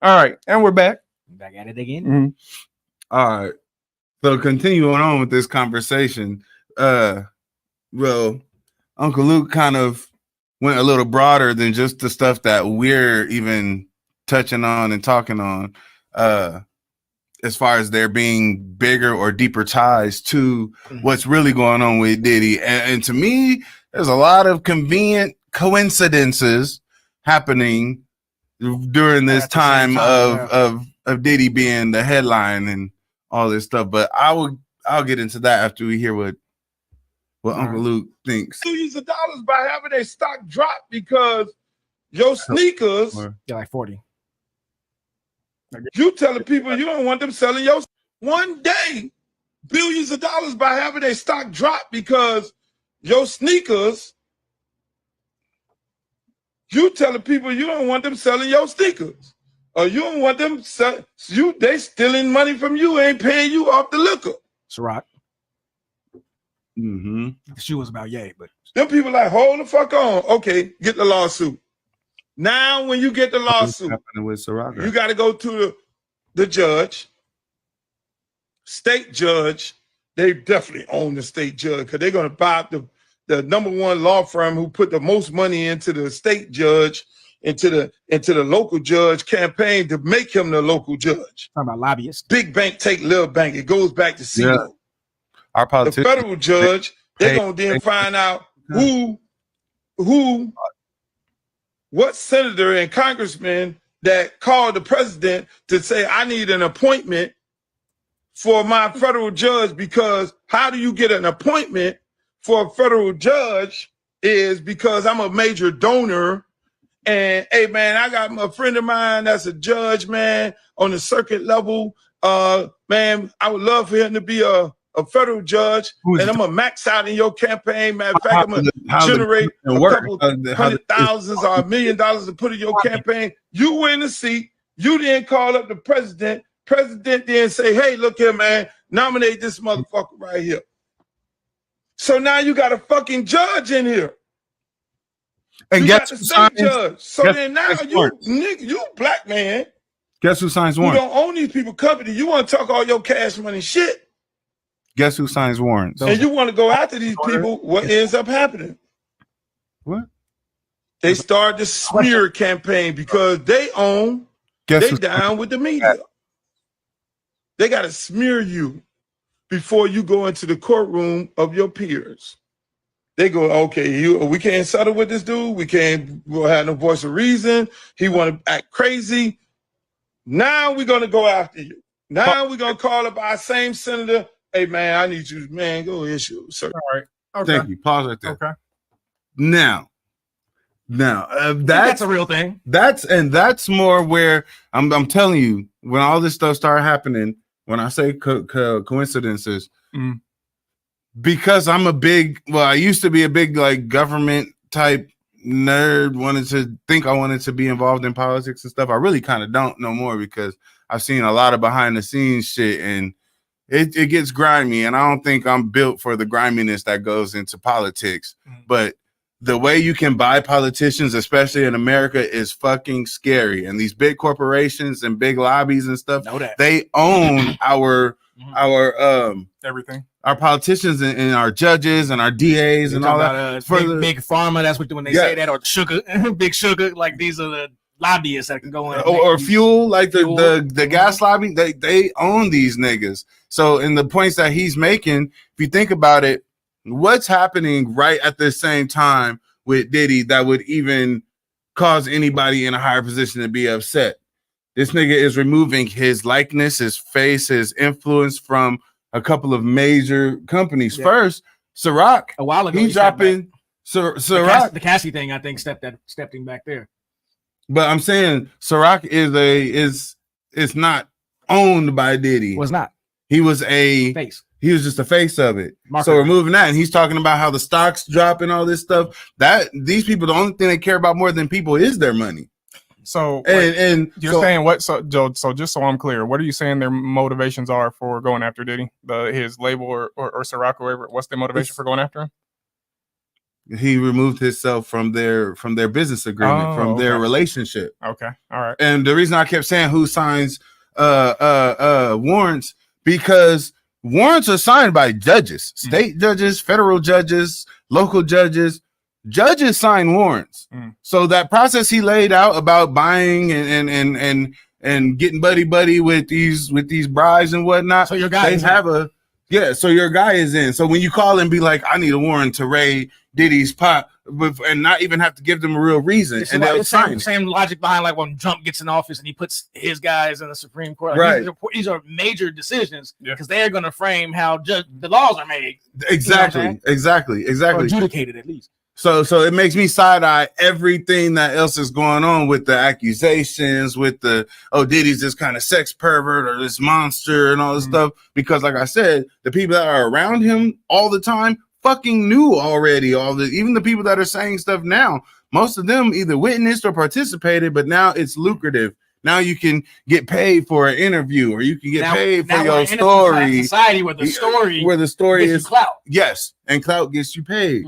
All right, and we're back. Back at it again. Mm-hmm. All right. So continuing on with this conversation, well, Uncle Luke kind of went a little broader than just the stuff that we're even touching on and talking on, as far as there being bigger or deeper ties to what's really going on with Diddy. And to me, there's a lot of convenient coincidences happening during this time of Diddy being the headline and all this stuff. But I'll get into that after we hear what Uncle Luke thinks. Billions of dollars by having their stock drop because your sneakers. They're like 40. You telling people you don't want them selling your one day. Billions of dollars by having their stock drop because your sneakers. You telling people you don't want them selling your sneakers, or you don't want them they stealing money from you, ain't paying you off the liquor. Ciroc. Mm-hmm. The shoe was about yay, but them people like, hold the fuck on. Okay, get the lawsuit. Now, when you get the lawsuit, with Ciroc, you got to go to the judge, state judge. They definitely own the state judge because they're gonna buy up the number one law firm who put the most money into the state judge, into the local judge campaign to make him the local judge. Talking about lobbyists. Big bank take little bank. It goes back to CeeLo. Yeah. Our politicians, the federal judge, they're gonna then find out what senator and congressman that called the president to say, I need an appointment for my federal judge, because how do you get an appointment for a federal judge is because I'm a major donor. And hey, man, I got a friend of mine that's a judge, man, on the circuit level. Man, I would love for him to be a federal judge. And I'm going to max out in your campaign. Matter of fact, I'm going to generate a couple $100,000 or $1 million to put in your campaign. You win the seat. You then call up the president. President then say, hey, look here, man, nominate this motherfucker right here. So now you got a fucking judge in here. And you guess got the who state signs, judge. So then now you black man. Guess who signs who warrants? don't own these people company. You want to talk all your cash money shit. Guess who signs warrants? And you want to go after these people. What ends up happening? What? They start the smear campaign because they own. They down with the media. They got to smear you before you go into the courtroom of your peers. They go, okay, we can't settle with this dude. We'll have no voice of reason. He want to act crazy. Now we're going to go after you. Now we're going to call up our same senator Hey man, I need you, man. Go issue, sir. All right. Okay. Thank you. Pause right there. Okay. Now, that's a real thing. That's more where I'm telling you, when all this stuff started happening, when I say coincidences, because I'm I used to be a big like government type nerd, I wanted to be involved in politics and stuff. I really kind of don't no more because I've seen a lot of behind the scenes shit and it gets grimy, and I don't think I'm built for the griminess that goes into politics. But the way you can buy politicians, especially in America, is fucking scary. And these big corporations and big lobbies and stuff, they own our everything. Our politicians and our judges and our DAs and all that. Big pharma, that's what when they say that, or sugar, big sugar, like these are the lobbyists that can go in. Or fuel, like the gas lobby, they own these niggas. So in the points that he's making, if you think about it, what's happening right at the same time with Diddy that would even cause anybody in a higher position to be upset? This nigga is removing his likeness, his face, his influence from a couple of major companies. First, Ciroc, a while ago, he's dropping Ciroc. The Cassie thing, I think, stepped him back there. But I'm saying Ciroc is not owned by Diddy. Was not. He was a face. He was just the face of it. Marketing. So we're moving that, and he's talking about how the stocks drop and all this stuff. That these people, the only thing they care about more than people is their money. So and you're saying what? So Joe, so just so I'm clear, what are you saying their motivations are for going after Diddy, his label or Ciroc, or whatever? What's their motivation for going after him? He removed himself from their business agreement, from their relationship. Okay, all right. And the reason I kept saying who signs warrants, because warrants are signed by judges, state judges, federal judges, local judges. Judges sign warrants. So that process he laid out about buying and getting buddy with these brides and whatnot. So your guy so your guy is in. So when you call and be like, I need a warrant to raid Diddy's pot, and not even have to give them a real reason, and they'll sign it. Same logic behind like when Trump gets in office and he puts his guys in the Supreme Court. Like, right. These are major decisions because they're going to frame how the laws are made. Exactly. You know exactly. or adjudicated at least. So it makes me side-eye everything that else is going on with the accusations, with the Diddy's this kind of sex pervert or this monster and all this stuff. Because like I said, the people that are around him all the time fucking knew already even the people that are saying stuff now, most of them either witnessed or participated, but now it's lucrative. Now you can get paid for an interview, or you can get paid for your story. Society where the story is clout. Yes, and clout gets you paid.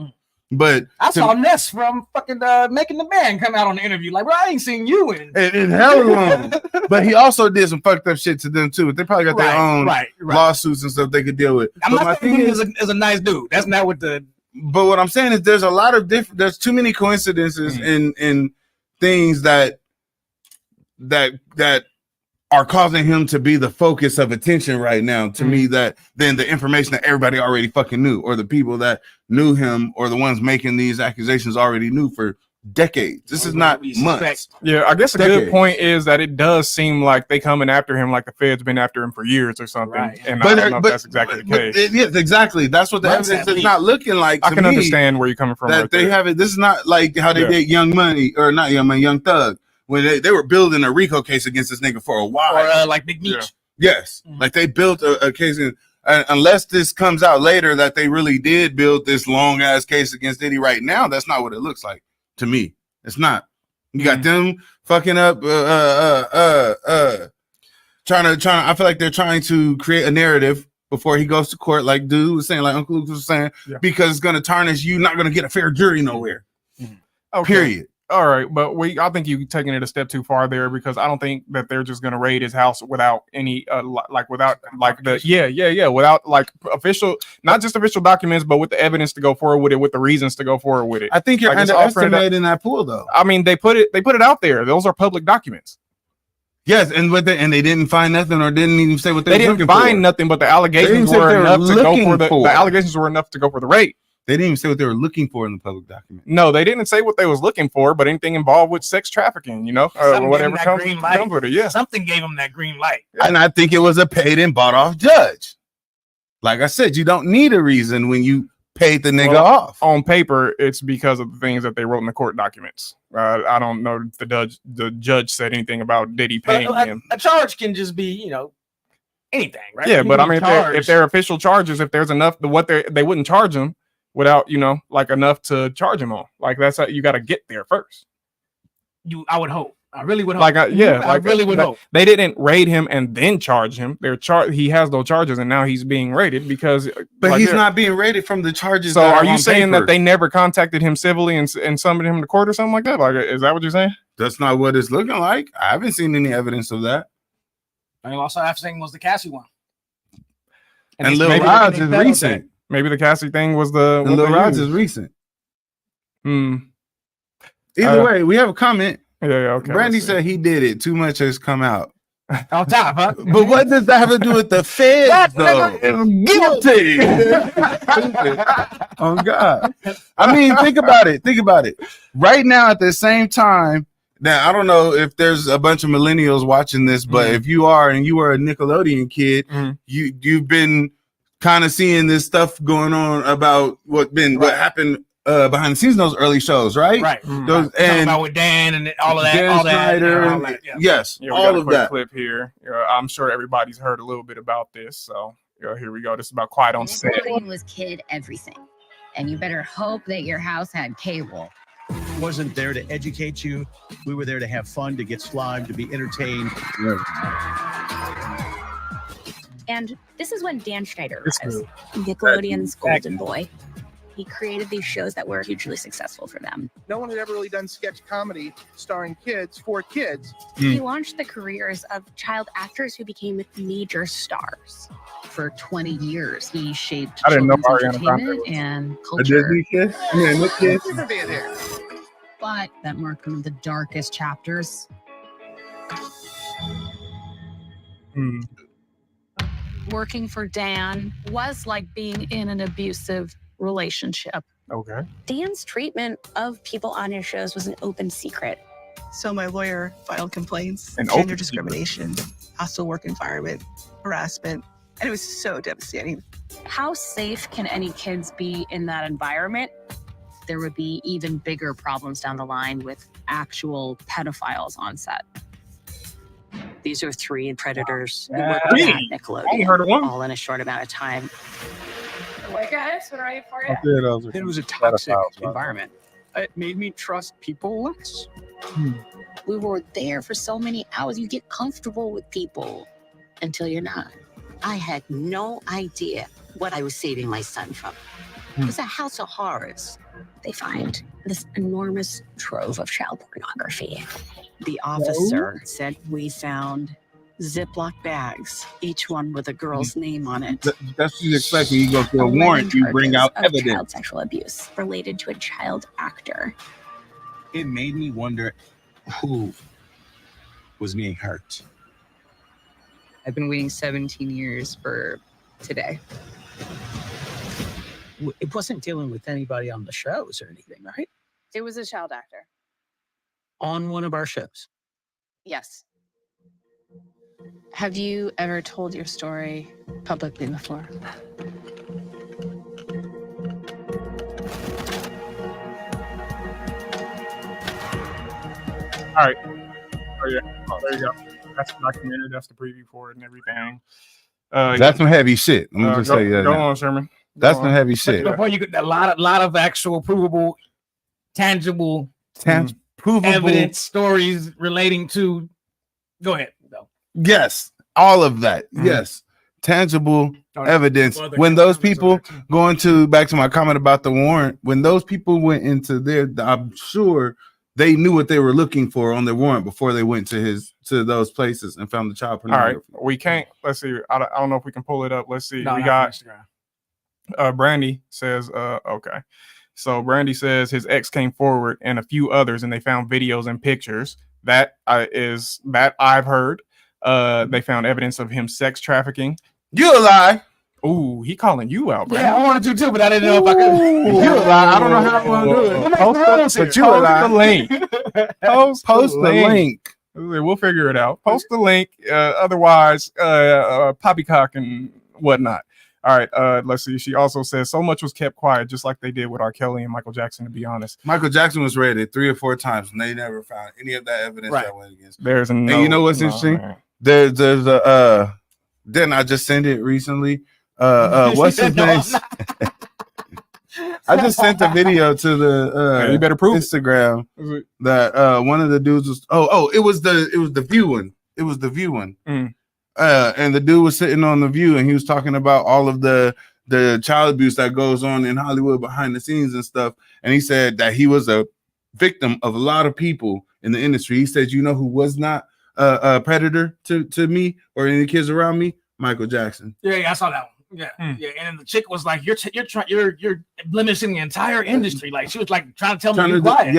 But I saw Ness from fucking Making the Band come out on the interview like, bro, I ain't seen you in hell long. But he also did some fucked up shit to them too. They probably got their own lawsuits and stuff they could deal with. I'm not saying he is a nice dude. That's not what the. But what I'm saying is there's a lot of different. There's too many coincidences in things that are causing him to be the focus of attention right now to me, that than the information that everybody already fucking knew, or the people that knew him, or the ones making these accusations already knew for decades. This is not months. Yeah, I guess a good point is that it does seem like they coming after him like the Fed's been after him for years or something. Right. And I don't know if that's exactly the case. Yes, exactly. That's what the evidence is not looking like. I can understand where you're coming from. That they have it. This is not like how they did Young Thug. When they were building a RICO case against this nigga for a while. Or like Big Meech. Yes. Like they built a case. Unless this comes out later that they really did build this long ass case against Diddy right now, that's not what it looks like to me. It's not. You got them fucking up, trying to, I feel like they're trying to create a narrative before he goes to court, like dude was saying, like Uncle Luke was saying, because it's going to tarnish you, not going to get a fair jury nowhere. Period. All right, but I think you're taking it a step too far there, because I don't think that they're just going to raid his house without any without official, not just official documents, but with the evidence to go forward with it, with the reasons to go forward with it. I think you're underestimating that pool, though. I mean, they put it out there. Those are public documents. Yes, and they didn't find nothing, or didn't even say what they didn't find nothing, but the allegations were enough to go for the allegations were enough to go for the raid. They didn't even say what they were looking for in the public document. No, they didn't say what they was looking for, but anything involved with sex trafficking, or whatever comes with it. Yeah, something gave them that green light, and I think it was a paid and bought off judge. Like I said, you don't need a reason when you paid the nigga off. On paper, it's because of the things that they wrote in the court documents. I don't know if the judge said anything about Diddy paying him. A charge can just be, anything, right? Yeah, but I mean, if they're official charges, if there's enough, they wouldn't charge him without, like enough to charge him on. Like that's how you got to get there first. I would hope. I really would hope. Like, I really would hope. They didn't raid him and then charge him. He has no charges, and now he's being raided because. But he's not being raided from the charges. So, are you saying that they never contacted him civilly and summoned him to court or something like that? Like, is that what you're saying? That's not what it's looking like. I haven't seen any evidence of that. And also, I've seen was the Cassie one. And Lil Rod's is recent. Maybe the Cassie thing was the. And Lil Rod's is recent. Either way, we have a comment. Yeah, okay. Brandy said he did it. Too much has come out. On top, huh? But what does that have to do with the feds, though? Guilty. Oh, God. I mean, think about it. Think about it. Right now, at the same time, now, I don't know if there's a bunch of millennials watching this, but if you are and you are a Nickelodeon kid, you've been kind of seeing this stuff going on about what happened behind the scenes in those early shows, right? Right. Those, and about with Dan and all of that. Dan all that. Snyder, All that, yeah. Yes, we all got of that. Clip here. I'm sure everybody's heard a little bit about this. So here we go. This is about Quiet on Set. Nickelodeon was kid everything, and you better hope that your house had cable. Wasn't there to educate you. We were there to have fun, to get slime, to be entertained. And this is when Dan Schneider was Nickelodeon's golden boy. He created these shows that were hugely successful for them. No one had ever really done sketch comedy starring kids for kids. He launched the careers of child actors who became major stars. For 20 years, he shaped I didn't know children's Ariana entertainment and A culture. Disney kid? Yeah, Nick kid. But that marked one of the darkest chapters. Working for Dan was like being in an abusive relationship. Okay. Dan's treatment of people on his shows was an open secret. So my lawyer filed complaints, An open gender discrimination, hostile work environment, harassment, and it was so devastating. How safe can any kids be in that environment? There would be even bigger problems down the line with actual pedophiles on set. These are 3 predators who worked at Nickelodeon, all in a short amount of time. Hey guys, what are you for you? It was a toxic environment. It made me trust people less. We were there for so many hours. You get comfortable with people until you're not. I had no idea what I was saving my son from. It was a house of horrors. They find this enormous trove of child pornography. The officer said we found Ziploc bags, each one with a girl's name on it. That's what you expect when you go through a warrant. You bring out of evidence. Child sexual abuse related to a child actor. It made me wonder who was being hurt. I've been waiting 17 years for today. It wasn't dealing with anybody on the shows or anything, right? It was a child actor. On one of our shows. Yes. Have you ever told your story publicly before? All right. Oh yeah. Oh, there you go. That's the documentary. That's the preview for it and everything. That's some heavy shit. I'm gonna just say that. Go on, Sherman. That's some heavy shit. Before you get a lot of actual provable, tangible, provable evidence, stories relating to. Go ahead. No. Yes, all of that. Yes, tangible evidence. When those people going to back to my comment about the warrant, when those people went into there, I'm sure they knew what they were looking for on their warrant before they went to those places and found the child pornography. All right, we can't. Let's see. I don't know if we can pull it up. Let's see. No, we not got. Brandy says, okay. So Brandy says his ex came forward and a few others, and they found videos and pictures. That I've heard. They found evidence of him sex trafficking. You a lie. Ooh, he calling you out, Brandy. Yeah, I wanted to too, but I didn't know if I could. You a lie. I don't know how I'm gonna do it. Post the link. Post the link. We'll figure it out. Post the link. Otherwise, poppycock and whatnot. All right, let's see. She also says so much was kept quiet, just like they did with R. Kelly and Michael Jackson, to be honest. Michael Jackson was raided 3 or 4 times, and they never found any of that evidence that went against him. There's And you know what's interesting? Man. There's a didn't I just send it recently? What's his name? I just sent a video to the you better prove Instagram that one of the dudes was it was the View one. It was the View one. And the dude was sitting on the View and he was talking about all of the child abuse that goes on in Hollywood behind the scenes and stuff. And he said that he was a victim of a lot of people in the industry. He said, you know who was not a predator to me or any kids around me? Michael Jackson. Yeah, I saw that one. Yeah, yeah, and then the chick was like, "You're blemishing the entire industry." Like she was like trying to tell me to be quiet.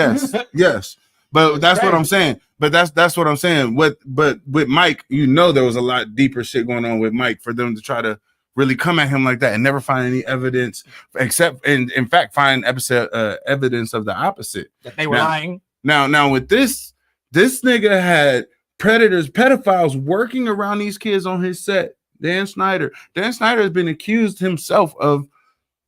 Yes. But that's what I'm saying. But that's what I'm saying. But with Mike, you know, there was a lot deeper shit going on with Mike for them to try to really come at him like that and never find any evidence, except in fact find evidence of the opposite. That they were lying. Now with this nigga had pedophiles working around these kids on his set. Dan Snyder has been accused himself of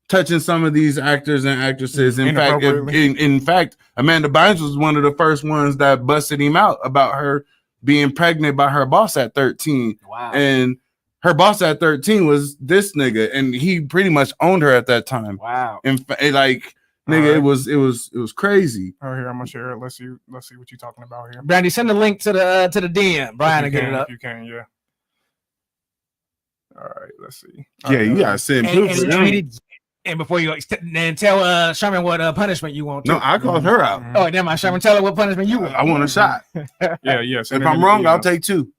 touching some of these actors and actresses. In fact, Amanda Bynes was one of the first ones that busted him out about her being pregnant by her boss at 13. Wow. And her boss at 13 was this nigga, and he pretty much owned her at that time. Wow. And like, nigga, it was crazy. Oh, here, I'm gonna share it. Let's see what you're talking about here. Brandy, send the link to the DM. Brian, to get it up. If you can, yeah. All right, let's see. Yeah, you gotta send proof. And before you then tell Sherman what punishment you want. No, I called her out. Oh, never mind. Sherman, tell her what punishment you want. I want a shot. Yeah. If I'm wrong, I'll take 2.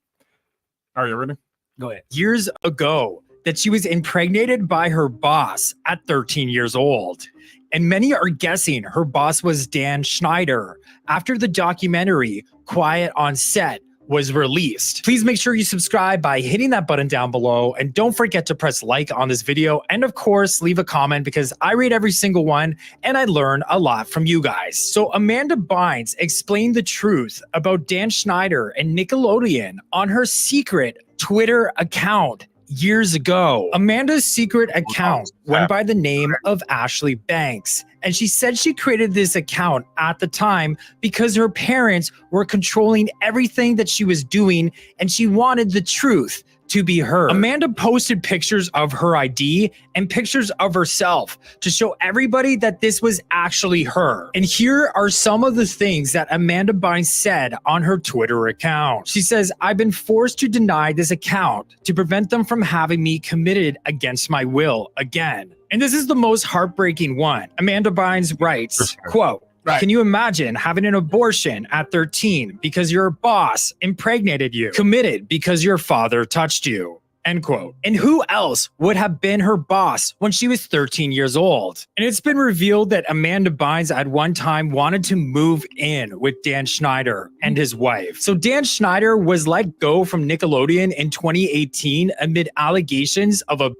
Are you ready? Go ahead. Years ago, that she was impregnated by her boss at 13 years old. And many are guessing her boss was Dan Schneider after the documentary Quiet on Set was released. Please make sure you subscribe by hitting that button down below, and don't forget to press like on this video, and of course leave a comment because I read every single one and I learn a lot from you guys. So Amanda Bynes explained the truth about Dan Schneider and Nickelodeon on her secret Twitter account years ago. Amanda's secret account went by the name of Ashley Banks, and she said she created this account at the time because her parents were controlling everything that she was doing, and she wanted the truth to be her. Amanda posted pictures of her ID and pictures of herself to show everybody that this was actually her. And here are some of the things that Amanda Bynes said on her Twitter account. She says, "I've been forced to deny this account to prevent them from having me committed against my will again." And this is the most heartbreaking one. Amanda Bynes writes, quote, "Can you imagine having an abortion at 13 because your boss impregnated you, committed because your father touched you?" End quote. And who else would have been her boss when she was 13 years old? And it's been revealed that Amanda Bynes at one time wanted to move in with Dan Schneider and his wife. So Dan Schneider was let go from Nickelodeon in 2018 amid allegations of a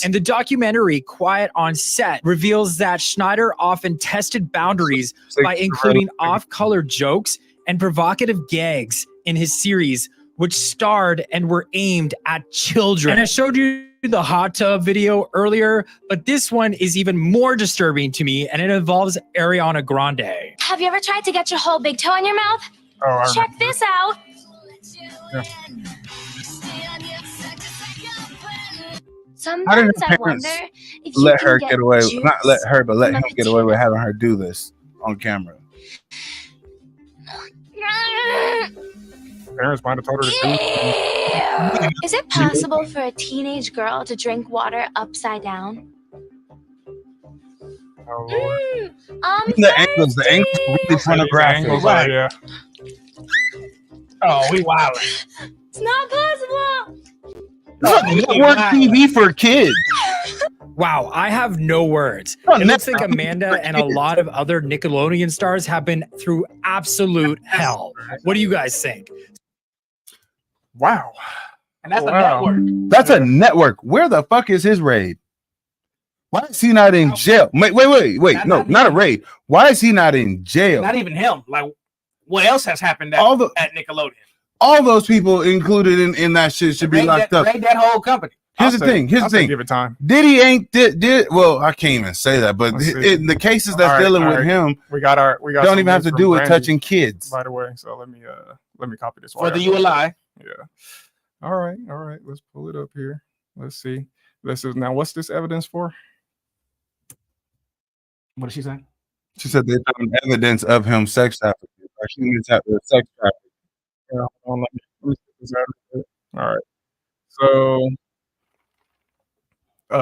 and the documentary Quiet on Set reveals that Schneider often tested boundaries by including off-color jokes and provocative gags in his series, which starred and were aimed at children. And I showed you the hot tub video earlier, but this one is even more disturbing to me, and it involves Ariana Grande. Have you ever tried to get your whole big toe in your mouth? Oh, check this out. Yeah. How did Sometimes her I parents wonder if you let can her get get away? juice Not let her, but let from him a get away with having her do this on camera. Parents might have told her to do. Is it possible for a teenage girl to drink water upside down? The angles really pornographic. Right. Yeah. Oh, we wild. It's not possible. Network TV for kids. Wow, I have no words. It looks like Amanda and a lot of other Nickelodeon stars have been through absolute hell. What do you guys think? Wow. And that's a network. That's a network. Where the fuck is his raid? Why is he not in jail? Wait. No, not a raid. Why is he not in jail? Not even him. Like, what else has happened at Nickelodeon? All those people included in that shit should be locked up. Raid that whole company. Here's the thing. Give it time. Diddy ain't did well. I can't even say that, but the cases that's dealing with him, we got don't even have to do with touching kids. By the way, so let me copy this for the ULI. Yeah. All right. Let's pull it up here. Let's see. This is now. What's this evidence for? What did she say? She said they found evidence of him sex trafficking. Or human sex trafficking. Yeah, let me see this evidence. All right. So,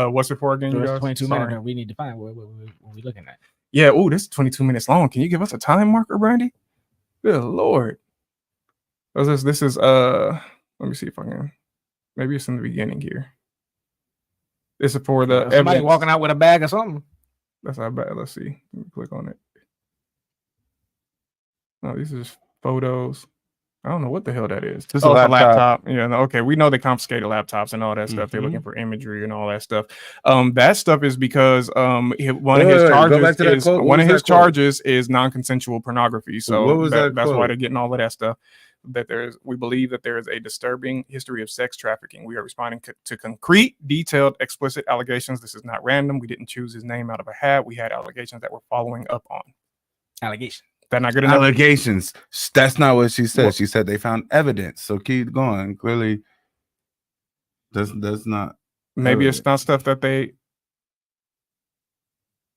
what's it for again? So you it's guys? 22 minutes. We need to find what we looking at. Yeah. Oh, this is 22 minutes long. Can you give us a time marker, Brandy? Good Lord. This is let me see if I can. Maybe it's in the beginning here. This is for the somebody evidence. walking out with a bag or something. That's not bad. Let's see. Let me click on it. No, these are just photos. I don't know what the hell that is. This is a laptop. Yeah, no, okay. We know they confiscated laptops and all that stuff. They're looking for imagery and all that stuff. That stuff is because one of his charges is non-consensual pornography. So that's why they're getting all of that stuff. We believe that there is a disturbing history of sex trafficking. We are responding to concrete, detailed, explicit allegations. This is not random. We didn't choose his name out of a hat. We had allegations that we're following up on. Allegations. That not good enough? Allegations. That's not what she said. She said they found evidence. So keep going. Clearly, that's not. Maybe it's not stuff that they.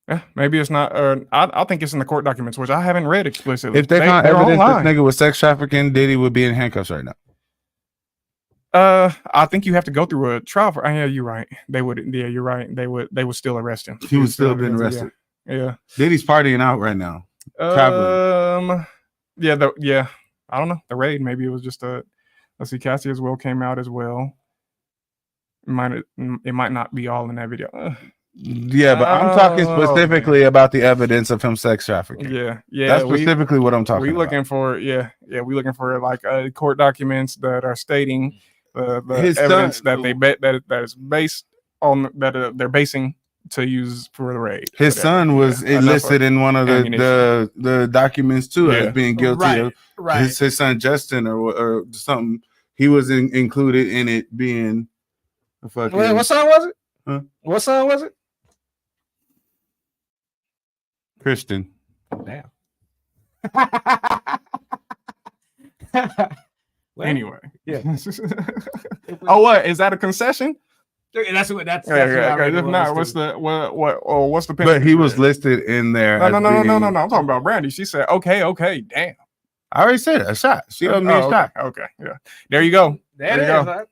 Yeah, maybe it's not. I think it's in the court documents, which I haven't read explicitly. If they found evidence this nigga was sex trafficking, Diddy would be in handcuffs right now. I think you have to go through a trial for. Yeah, you're right. They would. Yeah, you're right. They would still arrest him. He would still have been arrested. Yeah. Diddy's partying out right now. Traveling. Yeah. I don't know. The raid. Maybe it was just a. Let's see. Cassie as well came out as well. It might not be all in that video. Yeah, but I'm talking specifically about the evidence of him sex trafficking. Yeah. That's specifically what I'm talking about. Looking for we looking for like court documents that are stating the His evidence son- that they bet that is based on that they're basing to use for the raid. His son was enlisted in one of the documents too as being guilty of his son Justin or something. He was included in it being a fucking. Wait, what son was it? Huh? What son was it? Christian. Damn. Anyway, yeah. Oh, what is that a concession? That's if not, what's the penalty? But he was listed in there. No. I'm talking about Brandy. She said, okay, damn. I already said it, a shot. She owed me a shot. Okay, yeah. There you go. There you go.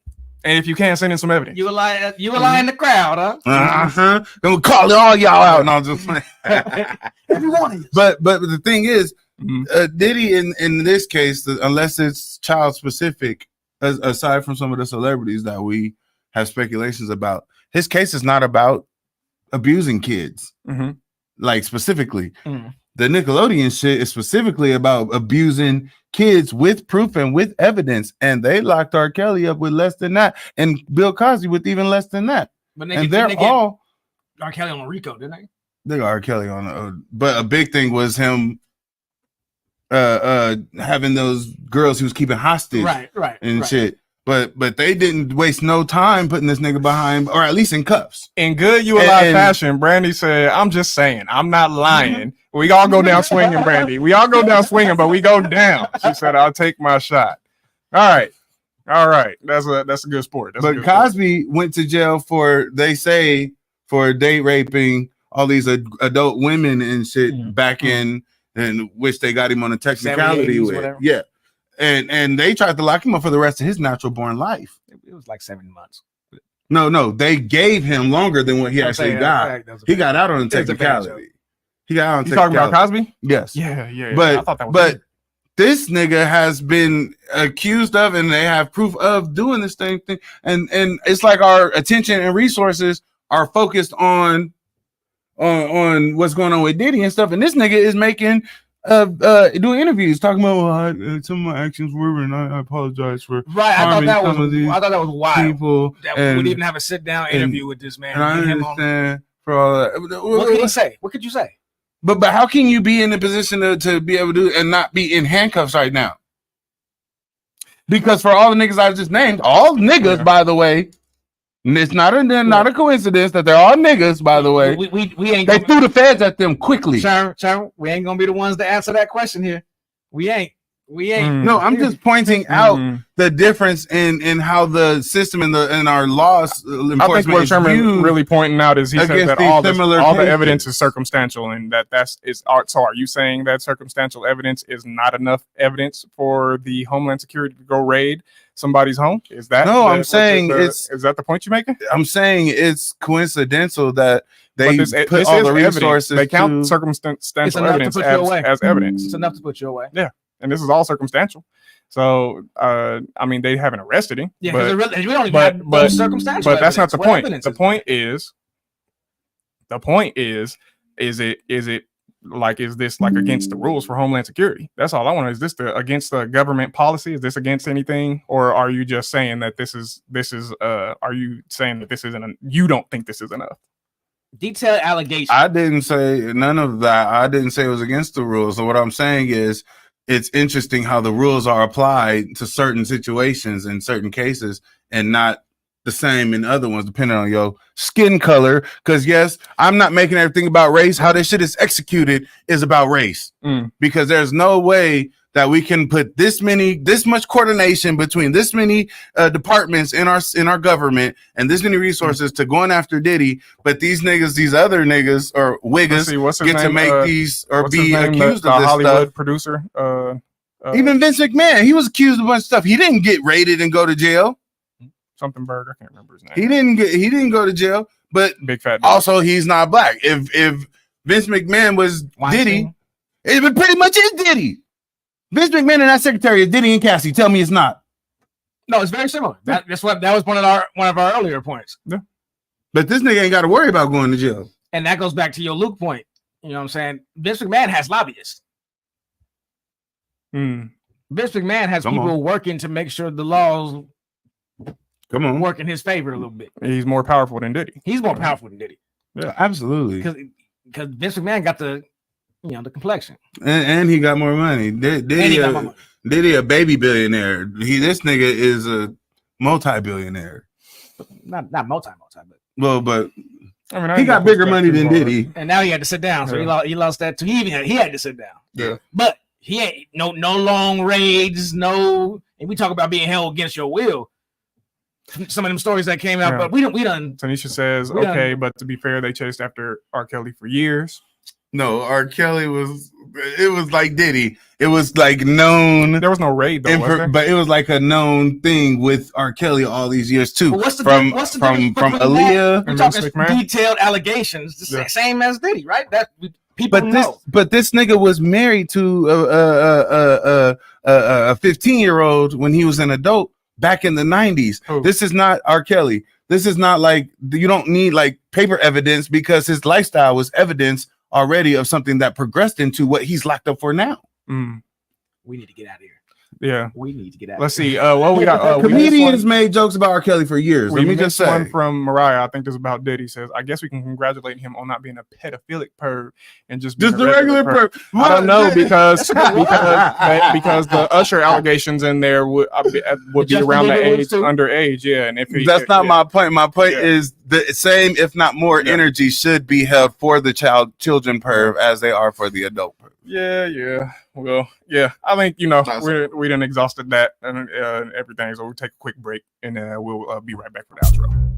And if you can't, send in some evidence. You were lying in the crowd, huh? Uh-huh. Gonna call all y'all out. No, I'm just playing. Every one of you. But the thing is, Diddy in this case, unless it's child specific, aside from some of the celebrities that we have speculations about, his case is not about abusing kids, like specifically. The Nickelodeon shit is specifically about abusing kids with proof and with evidence, and they locked R. Kelly up with less than that, and Bill Cosby with even less than that. But they're all R. Kelly on Rico, didn't they? They got R. Kelly on, but a big thing was him having those girls he was keeping hostage, right, and shit. But they didn't waste no time putting this nigga behind, or at least in cuffs. In good ULI fashion, Brandy said, "I'm just saying, I'm not lying. We all go down swinging, Brandy. We all go down swinging, but we go down." She said, "I'll take my shot." All right. That's a good sport. But Cosby went to jail for, they say, for date raping all these adult women and shit back in which they got him on a technicality with. Whatever. Yeah. And they tried to lock him up for the rest of his natural born life. It was like 7 months. No, they gave him longer than what he actually got. He got out on a technicality. He got out on you talking about Cosby? Yes. Yeah. But I thought that was but this nigga has been accused of, and they have proof of doing this thing. And it's like our attention and resources are focused on what's going on with Diddy and stuff. And this nigga is making doing interviews talking about some of my actions were, and I apologize for I thought that was wild. People that would even have a sit down interview with this man. And I understand for all that. What could he say? What could you say? But how can you be in a position to be able to and not be in handcuffs right now? Because for all the niggas I just named, all niggas, by the way, And it's not a coincidence that they're all niggas, by the way. We ain't. They threw the feds at them quickly. Sharon, we ain't gonna be the ones to answer that question here. We ain't. No, I'm just pointing out the difference in how the system and our laws enforcement I think what Sherman really pointing out is he said that all the evidence is circumstantial, and so are you saying that circumstantial evidence is not enough evidence for the Homeland Security to go raid somebody's home? Is that I'm saying is that the point you're making? I'm saying it's coincidental that they put all the resources. They count circumstantial evidence as evidence. It's enough to put you away. Yeah. And this is all circumstantial. So, I mean, they haven't arrested him. Yeah, because we don't even have those circumstantial But that's not the point. Evidence The point is, is this like against the rules for Homeland Security? That's all I want to know. Is this against the government policy? Is this against anything? Or are you just saying that this is, are you saying that this isn't, you don't think this is enough? Detailed allegations. I didn't say none of that. I didn't say it was against the rules. So what I'm saying is, it's interesting how the rules are applied to certain situations in certain cases and not the same in other ones, depending on your skin color. Because yes, I'm not making everything about race. How this shit is executed is about race. Because there's no way that we can put this much coordination between this many departments in our government and this many resources to going after Diddy, but these other niggas or wiggas get to make these or be accused of this Hollywood stuff. Producer. Even Vince McMahon, he was accused of a bunch of stuff. He didn't get raided and go to jail. Something Berg, I can't remember his name. He didn't go to jail, but Big fat. Also, he's not black. If Vince McMahon was Diddy, it would pretty much is Diddy. Vince McMahon and that secretary is Diddy and Cassie. Tell me it's not. No, it's very similar. That was one of our earlier points. Yeah. But this nigga ain't got to worry about going to jail. And that goes back to your Luke point. You know what I'm saying? Vince McMahon has lobbyists. Vince McMahon has people working to make sure the laws work in his favor a little bit. He's more powerful than Diddy. He's more powerful than Diddy. Yeah, absolutely. Because Vince McMahon got the complexion. And he got more money. Diddy a baby billionaire. This nigga is a multi-billionaire. Not multi, but I mean, he got bigger money than Diddy. And now he had to sit down. So he lost that too. He had to sit down. Yeah. But he ain't no long raids, and we talk about being held against your will. Some of them stories that came out, but we done. Tanisha says, but to be fair, they chased after R. Kelly for years. No, R. Kelly was like Diddy. It was like known. There was no raid though, was there? But it was like a known thing with R. Kelly all these years too. But what's the from Aaliyah? We're talking detailed allegations, the same as Diddy, right? That people know. But this nigga was married to a 15-year-old when he was an adult back in the 90s. This is not R. Kelly. This is not like, you don't need like paper evidence because his lifestyle was evidence already of something that progressed into what he's locked up for now. We need to get out of here. Yeah, we need to get out. Let's see. Well, we got comedians made jokes about R. Kelly for years. Let me just say one from Mariah. I think this is about Diddy. Says, I guess we can congratulate him on not being a pedophilic perv and just being a regular perv. I don't know because the Usher allegations in there would be around the age underage. Yeah, and if that's not my point. My point is the same, if not more, energy should be held for the children perv as they are for the adult perv. Yeah. Well, yeah. I think we done exhausted that and everything. So we'll take a quick break and we'll be right back for the outro.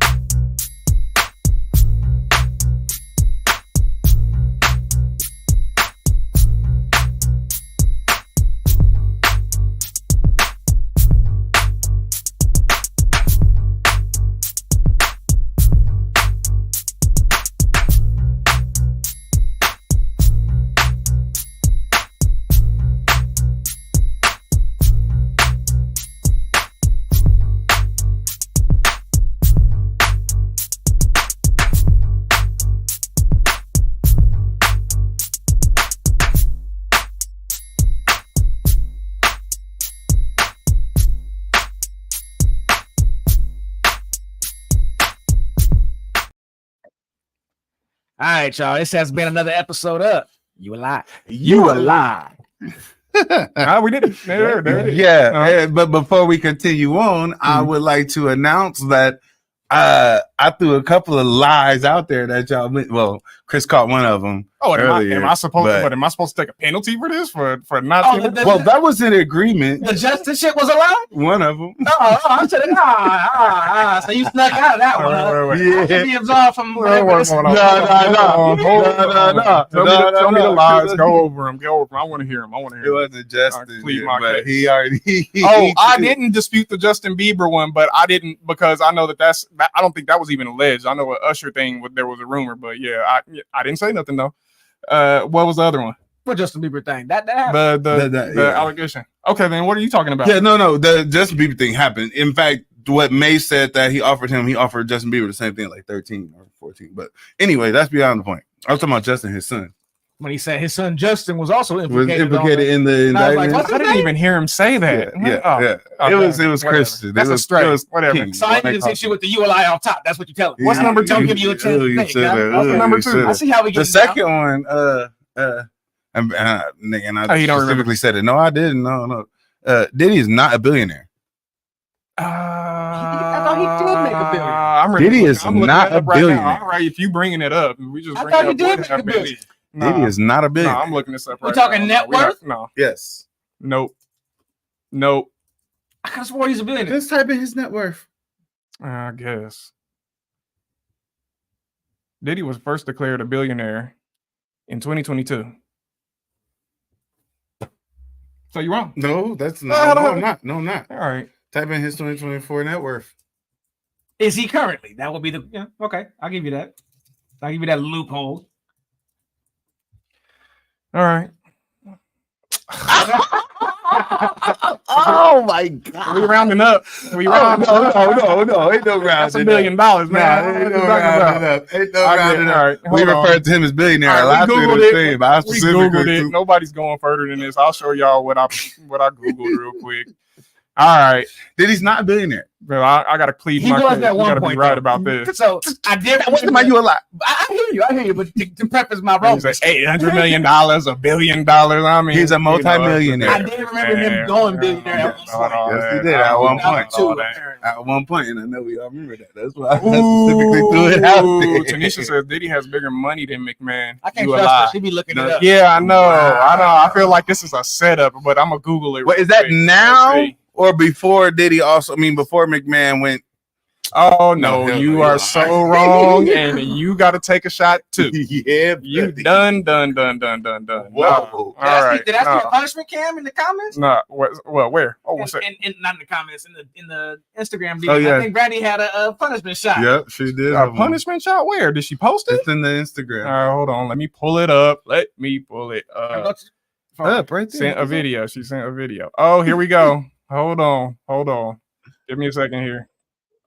All right, y'all. This has been another episode of You a Lie. You a Lie. We did it. There it is. Yeah. But before we continue on, I would like to announce that I threw a couple of lies out there that y'all went. Well, Chris caught one of them. Oh, earlier, am I supposed to take a penalty for this? For not? Well, that was an agreement. The Justin shit was a lie? One of them. I said, so you snuck out of that one. Huh? Yeah. I should be absolved from No. Tell me the lies. Go over them. I want to hear them. It wasn't Justin, plead my but case. he already. I didn't dispute the Justin Bieber one, but I didn't because I know that's. I don't think that was even alleged. I know an Usher thing. There was a rumor, but yeah, I didn't say nothing though. What was the other one? What Justin Bieber thing? That happened. The allegation. Okay, then what are you talking about? Yeah, no. The Justin Bieber thing happened. In fact, what May said that he offered Justin Bieber the same thing, like 13 or 14. But anyway, that's beyond the point. I was talking about Justin, his son. When he said his son Justin was also implicated in the indictment. I didn't even hear him say that. Yeah. It was Christian. That's a straight. Whatever. King. So I need to hit you with the ULI off top. That's what you tell him. What's number two? Don't give you a chance to think. What's number two? I see how we get the second one. And I specifically said it. No, I didn't. No. Diddy is not a billionaire. I thought he did make a billion. Diddy is not a billionaire. All right, if you bringing it up, we just. I thought he did make a billion. Diddy is not a billionaire. No, I'm looking this up right now. We're talking net worth? No. Yes. Nope. I could have swore he's a billionaire. Just type in his net worth. I guess. Diddy was first declared a billionaire in 2022. So you're wrong. No, that's not. No, I'm not. No, I'm not. All right. Type in his 2024 net worth. Is he currently? That would be the okay. I'll give you that. I'll give you that loophole. All right. Oh my God. We rounding up. No. Ain't no rounding. That's $1 million, man. Ain't no rounding up. All right. We referred to him as billionaire. All right, we Googled it. Nobody's going further than this. I'll show y'all what I Googled real quick. All right. Diddy's not a billionaire. Bro, I gotta plead my case. You gotta be right about this. So I did. What's about you a lot? I hear you. But to preface my wrong, $800 million, $1 billion. I mean, he's a multi-millionaire. I did remember him going billionaire at one point. Yes, he did at one point. At one point, and I know we all remember that. That's why I specifically threw it out there. Tanisha says Diddy has bigger money than McMahon. I can't trust her. She be looking it up. Yeah, I know. I feel like this is a setup, but I'm gonna Google it. Wait, is that now? Or before Diddy before McMahon went. Oh no, you are so wrong, and you got to take a shot too. Yeah, you done. Whoa! All right. Did I see a punishment cam in the comments? No. Well, where? Oh, what's that? Not in the comments. In the Instagram video. Oh, yeah. I think Brandy had a punishment shot. Yep, she did. A punishment shot? Where did she post it? It's in the Instagram. All right, hold on. Let me pull it up. Up right there. Sent a video. She sent a video. Oh, here we go. Hold on. Give me a second here.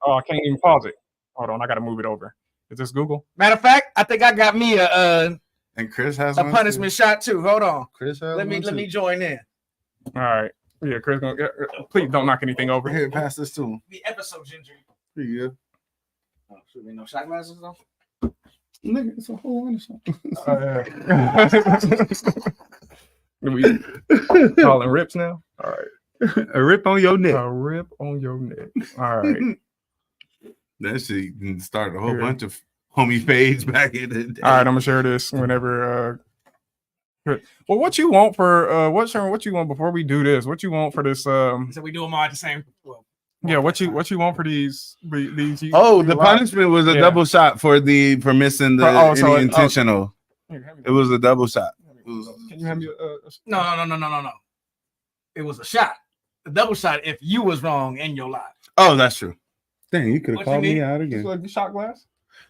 Oh, I can't even pause it. Hold on, I gotta move it over. Is this Google? Matter of fact, I think I got me and Chris has a punishment shot too. Hold on. Chris has let me join in. All right. Yeah, Chris, please don't knock anything over. Here, pass this to him. The episode ginger. Here you go. Oh, should be no shot glasses though. Nigga, it's a whole lot of something. We calling rips now? All right. A rip on your neck. A rip on your neck. All right. That shit started a whole bunch of homie fades back in the day. All right, I'm gonna share this whenever. Well, what you want for what you want before we do this? What you want for this? So we do them all at the same. Well, yeah, what you want for these? The punishment was a double shot for missing the intentional. It was a double shot. Can you have me? No. It was a shot. A double shot if you was wrong in your life. Oh, that's true. Dang, he could have called me out again. Like the shot glass?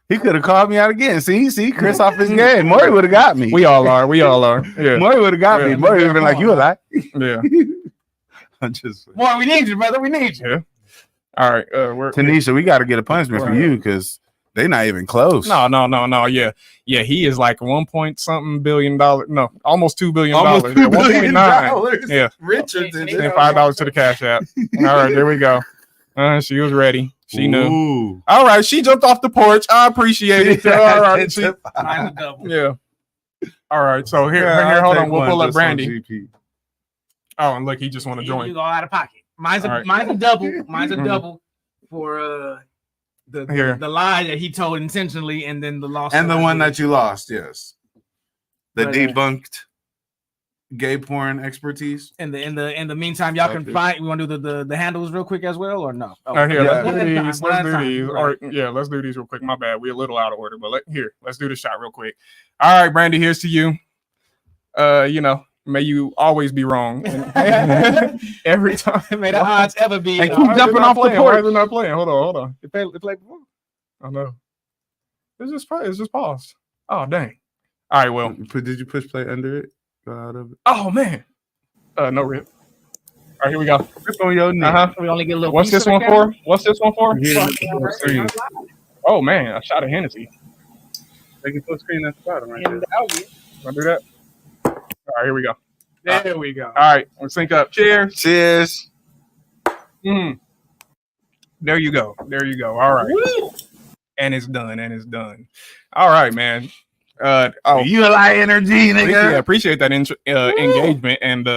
He could have called me out again. See, Chris off his game. Maury would have got me. We all are. Yeah. Maury would have got me. Maury would have been like, you a lie. Yeah. I'm just. Maury, we need you, brother. We need you. Yeah. All right. Tanisha, we got to get a punishment for you because they're not even close. No. Yeah. He is like $1 billion. No, almost $2 billion. Almost $2 billion. Yeah. Richard send $5 to the Cash App. All right, there we go. She was ready. She knew. All right, she jumped off the porch. I appreciate it. All right, yeah. All right, so here, hold on. We'll pull up Brandy. Oh, and look, he just want to join. You go out of pocket. Mine's a double. Mine's a double for Here. the lie that he told intentionally, and then the lost, and the one that you lost. Yes, the Right. debunked gay porn expertise. In the meantime, y'all can find. We want to do the handles real quick as well, or no? Oh, Here, yeah. let's do these. One Let's at a do time. these. Right. Or yeah, let's do these real quick. My bad. We're a little out of order, but let's do the shot real quick. All right, Brandy, here's to you. May you always be wrong. Every time. May the odds ever be. And keep jumping off the porch. Why is it not playing? Hold on. It played before. Oh no. It's just paused. Oh dang. All right, well. Did you push play under it? Go out of it. Oh man. No rip. All right, here we go. Rip on your neck. We only get a little. What's this one for? What's this one for? Yeah. Oh man, a shot of Hennessy. They can put screen at the bottom right there. Wanna do that? All right, here we go. There we go. All right, let's sync up. Cheers. Cheers. There you go. All right. Woo! And it's done. All right, man. You a lot of energy, nigga. Appreciate that engagement and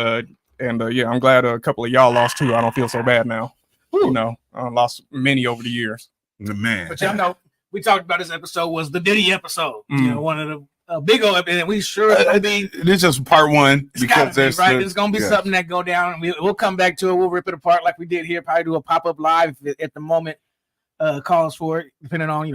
yeah, I'm glad a couple of y'all lost too. I don't feel so bad now. I lost many over the years. Man. But y'all know we talked about this episode was the Diddy episode. Mm. One of the big old, and we sure it's gonna be. This is just part one because there's right. There's gonna be something that go down. We'll come back to it. We'll rip it apart like we did here. Probably do a pop up live at the moment. Calls for it, depending on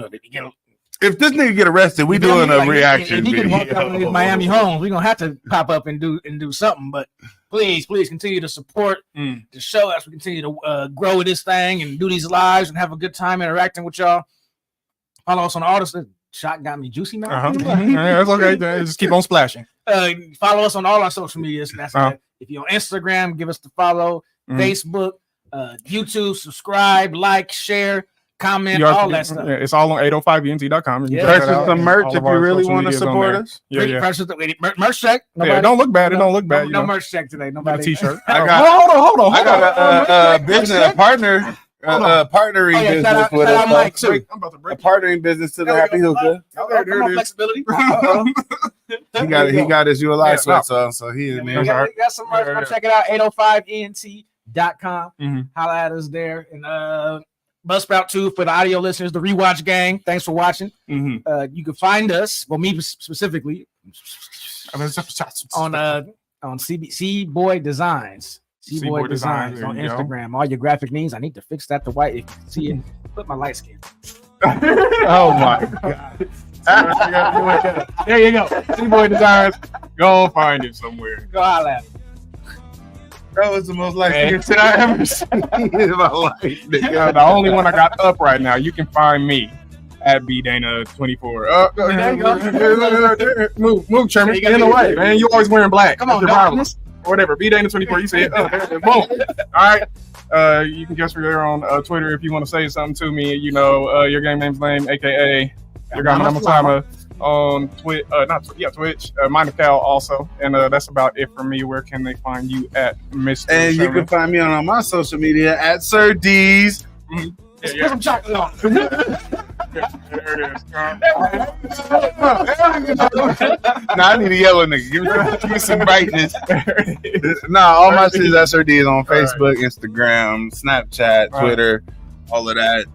if this nigga get arrested, we doing a reaction. If he can walk out of his Miami home, we're gonna have to pop up and do something. But please continue to support the show as we continue to grow with this thing and do these lives and have a good time interacting with y'all. Follow us on all this. Shot got me juicy now. Yeah, that's okay. Just keep on splashing. Follow us on all our social medias. That's if you're on Instagram, give us the follow. Facebook, YouTube, subscribe, like, share, comment, all that stuff. Yeah, it's all on 805ent.com. Purchase some merch if you really want to support us. Purchase merch check. Yeah, don't look bad. It don't look bad. No merch check today. Nobody. T-shirt. Hold on. I got a business partner. Partnering business with us. A partnering business to the Happy Hookah. Flexibility. He got his ULI sweats on, so he is We got some merch. Go check it out. 805ent.com. Holla at us there. And Buzzsprout 2 for the audio listeners, the Rewatch Gang. Thanks for watching. You can find us, well, me specifically, on C-Boy Designs. C-Boy Designs on Instagram. All your graphic needs. I need to fix that to white. If you can see it, put my light skin. Oh my god. There you go. C-Boy Designs. Go find it somewhere. Go holla at him. That was the most light shit I ever seen in my life. The only one I got up right now. You can find me at BDana24. There you go. Move, Chairman. Get in the way, man. You always wearing black. Come on, whatever. BDana24. You say it. Boom. All right. You can guess me there on Twitter if you want to say something to me. Your game name's name, aka your guy Namatama on Twitch. Twitch. Mine Cal also, and that's about it for me. Where can they find you at, Mr. And Sherman? you can find me on my social media at Sir D's. Put some chocolate on. There it is. Nah, I need a yellow nigga. Give me some brightness. All my shit is at Sir D's on Facebook, Instagram, Snapchat, Twitter, all of that.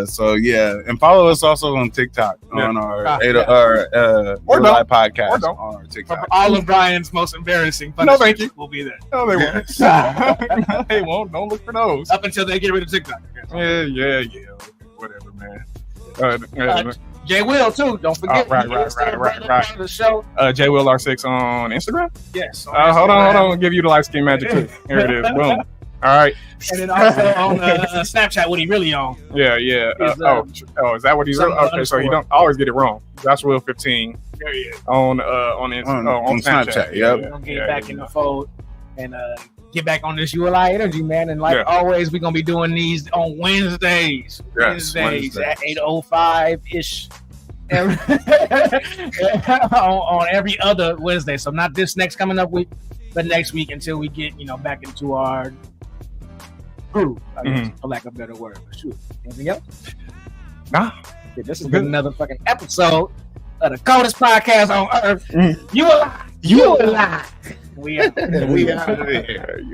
So yeah, and follow us also on TikTok on our podcast on our TikTok. All of Brian's most embarrassing. No, thank you. Will be there. No, they won't. They won't. Don't look for those. Up until they get rid of TikTok. Yeah. Whatever, man. Jay Will too. Don't forget. Right. The show. Jay Will R6 on Instagram. Yes. Hold on. I'll give you the light skin magic too. Here it is. Boom. All right. And then also on Snapchat, what he really on? Yeah. Is that what he's on? Okay, so he don't always get it wrong. That's Will 15. There he is. On Snapchat. Yep. We're gonna get back in the fold and get back on this ULI energy, man. And like always, we're gonna be doing these on Wednesdays. Wednesdays at 8:05 ish. on every other Wednesday. So not this next coming up week, but next week until we get back into our groove, I guess, for lack of a better word. But shoot, anything else? Nah. Yeah, this has been another fucking episode of the coldest podcast on earth. You alive? We out. We out of here,